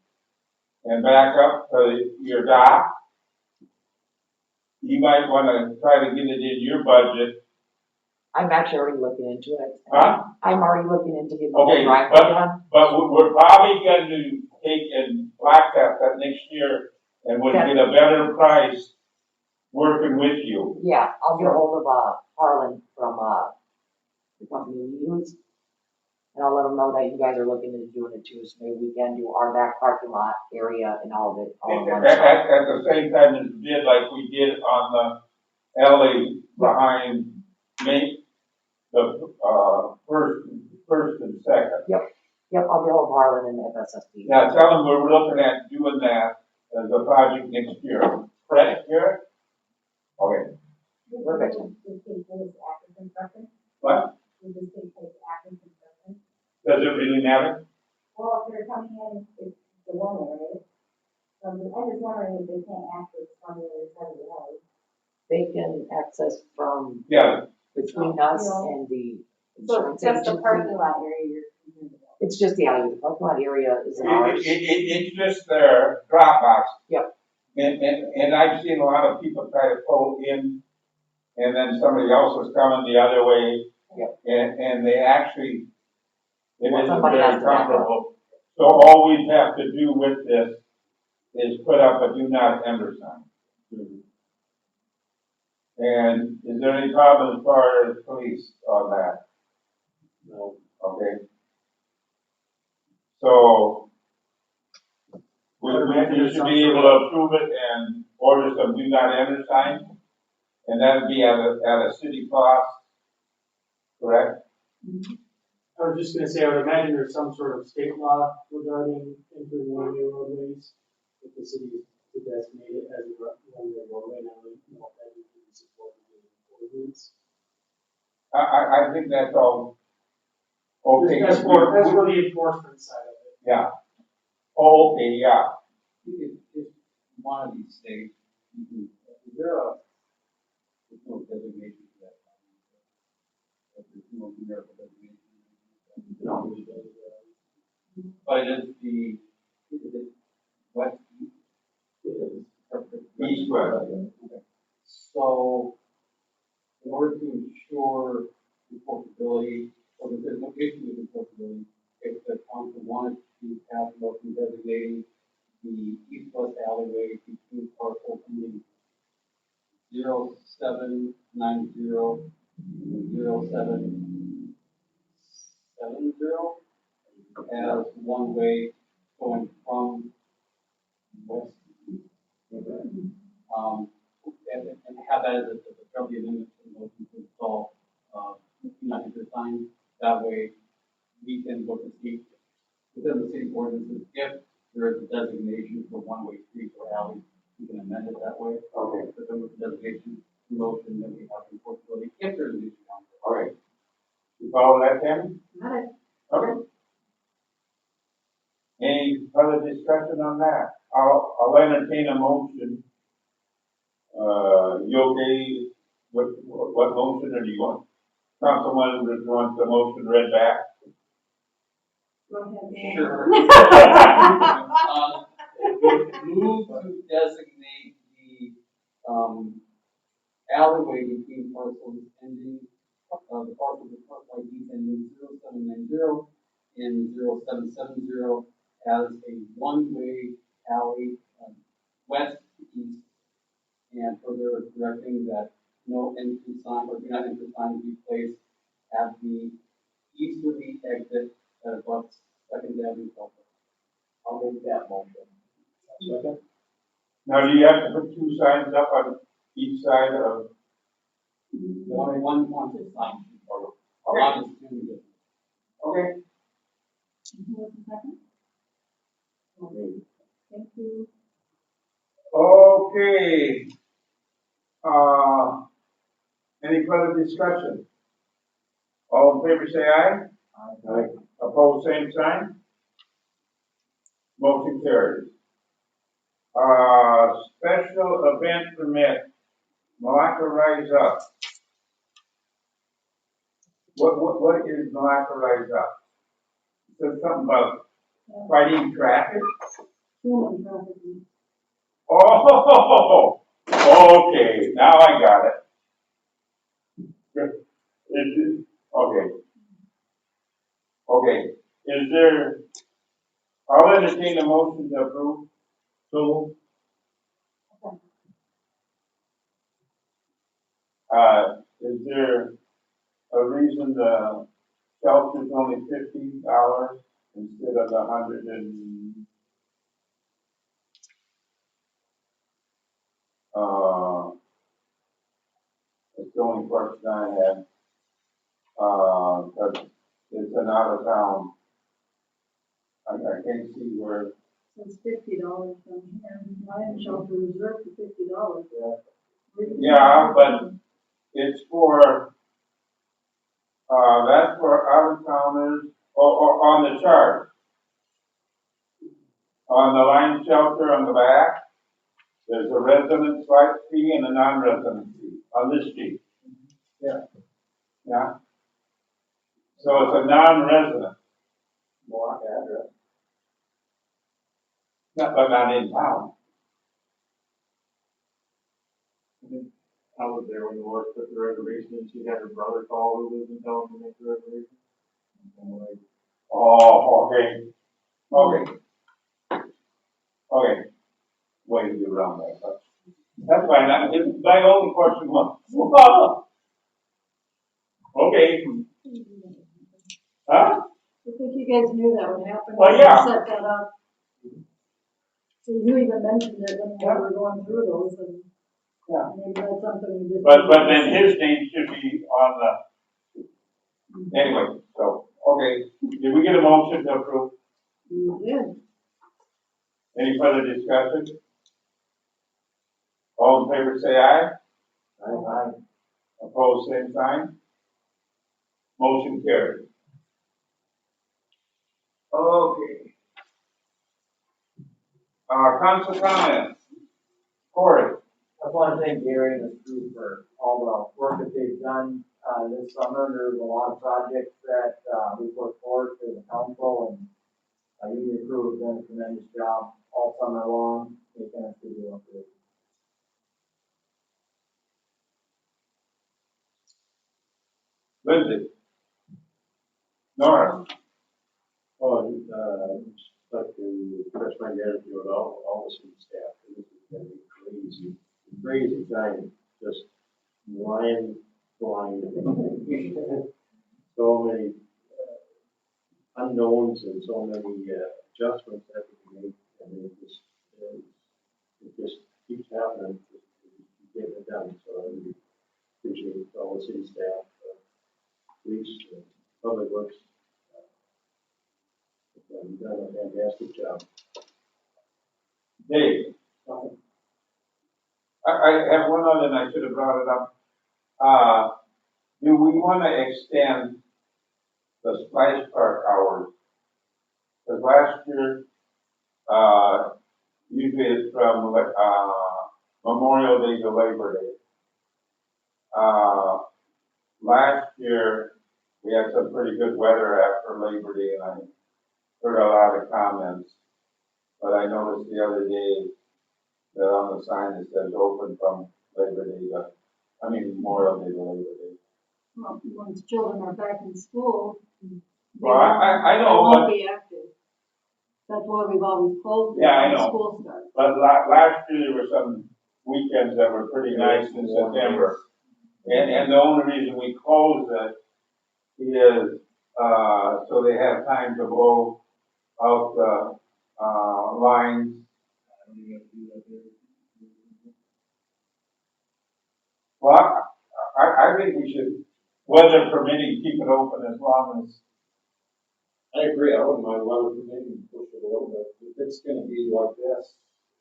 and back up to your dock, you might wanna try to get it in your budget. I'm actually already looking into it. Huh? I'm already looking into getting the whole Okay, driveway done. but we're probably going to take and blacktop that next year and we'll get a better price working with you. Yeah, I'll get ahold of, Harlan from, the company we use. And I'll let them know that you guys are looking into doing it too, so maybe we can do our back parking lot area and all of it, all in one shot. At the same time as we did like we did on the alley behind the, first and second. Yep, I'll get ahold of Harlan and FSSD. Now tell them we're looking at doing that as a project next year. Correct, Garrett? Okay. Perfect. What? Does it really matter? Well, if they're coming in, it's the one way, right? So I'm just wondering if they can't access from the other side of the alley. They can access from Yeah. between us Yeah. and the So insurance it's just the agency. parking lot area you're concerned about. It's just the alley, the parking lot area is ours. It's just their drop box. Yep. And I've seen a lot of people try to pull in, and then somebody else was coming the other way. Yep. And they actually, it Well, isn't somebody very has to back up. comfortable. So all we have to do with this is put up a do not enter sign. And is there any problem as far as police on that? No. Okay. So, we should be able to approve it and order some do not enter signs, and that'd be at a city cost, correct? I was just gonna say, I would imagine there's some sort of state law regarding entering one-way roadways. If the city is to designate it as a one-way roadway, and I don't know if that would be supported in ordinance. I think that's all. Okay. That's for the enforcement side of it. Yeah. Oh, okay, yeah. If one of these states, is there a, there's no designation for that? There's no numerical designation? No. But it is the, is it west? East west. Okay. So, in order to ensure enforceability, or that there's no issue with enforceability, if the council wanted to pass a motion designating the east-west alleyway between parcel ending 0790 and 0770 as one way going from west to east. And have that as a friendly amendment to the motion to install, not intersign. That way, we can look and see within the city ordinances, if there is a designation for one-way streets or alleys, we can amend it that way. Okay. But then with the designation motion, then we have enforceability if there's an issue on it. All right. You follow that, Tammy? Got it. Okay. Any further discussion on that? I'll entertain a motion. You okay with what motion, or do you want? Councilman wants the motion read back? Go ahead, Dan. Sure. Move to designate the, alleyway between parcels ending, the parcels of parcel IDs ending 0790 and 0770 as a one-way alley, west to east. And further directing that no entry sign or do not enter sign be placed at the easterly exit at about Second Avenue. I'll make that motion. Second. Now, do you have to put two signs up on each side of? Only one sign, or allow us to do it. Okay. Who was the second? Okay. Thank you. Okay. Any further discussion? All in favor, say aye. Aye. Opposed, same sign. Motion carries. Special event permit, Milaca Rise Up. What is Milaca Rise Up? It says something about fighting traffic. Human trafficking. Oh, okay, now I got it. Okay. Okay, is there, I'll entertain a motion to approve. So. Is there a reason the shelter's only $50 instead of the 100 and, it's the only question I had. 'Cause it's an out of town. I can't see where. It's $50 from here. Lion shelter reserved for $50. Yeah, but it's for, that's for out of towners, or on the chart. On the line shelter on the back, there's a resident site fee and a non-resident fee on this sheet. Yeah. Yeah. So it's a non-resident. Milaca address. But not in town. I was there when the Laura took the reservation, and she had her brother call who lives in town to make the reservation. And I'm like, Oh, okay. Okay. Okay. Way to get around that, but that's fine. My only question was, okay. Huh? I think you guys knew that would happen. Well, when yeah. you set that up. So you even mentioned it when we were going through those, and Yeah. maybe that's something we just. But then his name should be on the, anyway, so, Okay, did we get a motion to approve? You did. Any further discussion? All in favor, say aye. Aye. Opposed, same sign. Motion carried. Okay. Council comments. Corey. I just want to thank Gary and his crew for all the work that they've done, this summer. There's a lot of projects that, we put forward to the council, and, you and your crew have done a tremendous job all summer long, making us do what we do. Lindsay. Nora. Oh, and, just like to express my gratitude to all the city staff. This has been a crazy time, just blind. So many unknowns and so many adjustments that we make, and it just keeps happening. Keep getting it done. So I really appreciate all the city staff, police, public works. You've done a fantastic job. Dave. I have one other, and I should have brought it up. Do we want to extend the splash park hours? Because last year, usually it's from, Memorial Day to Labor Day. Last year, we had some pretty good weather after Labor Day, and I heard a lot of comments. But I noticed the other day that on the sign it says open from Labor Day to, Memorial Day to Labor Day. Well, once children are back in school, they Well, I know, won't but, be active. That's why we've always closed it Yeah, I when know. school starts. but last year there were some weekends that were pretty nice in September. And the only reason we closed it is, so they have time to blow out the, lines. Well, I think we should, weather permitting, keep it open as long as, I agree, I wouldn't mind weather permitting, push it a little bit, if it's gonna be like this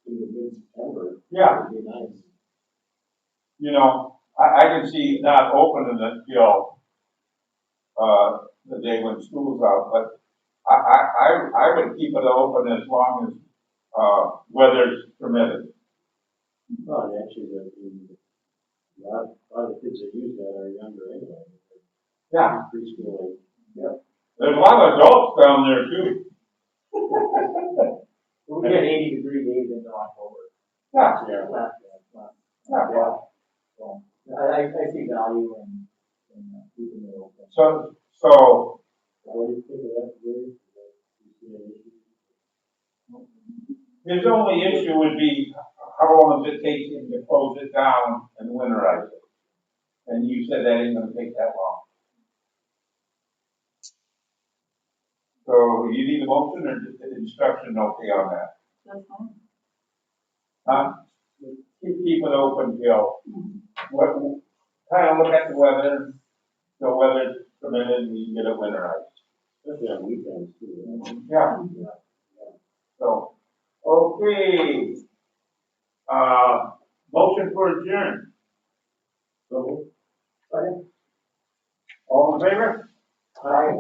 in the mid-September. Yeah. It'd be nice. I can see not opening it till, the day when school's out, but I would keep it open as long as, weather's permitted. Well, and actually, a lot of the kids that use that are younger anyway. Yeah. Preschool. There's a lot of adults down there too. We get 80-degree days into October. Yeah. Yeah. So, I see value in keeping it open. So, What do you think of that, Gary? his only issue would be, how long does it take him to close it down and winterize it? And you said that ain't gonna take that long. So you need a motion or just an instruction okay on that? That's fine. Huh? Keep it open till, what, kind of look at the weather, the weather's permitted, and you get it winterized. Especially on weekends too. Yeah. So, okay. Motion for adjourn. So, All in favor? Aye.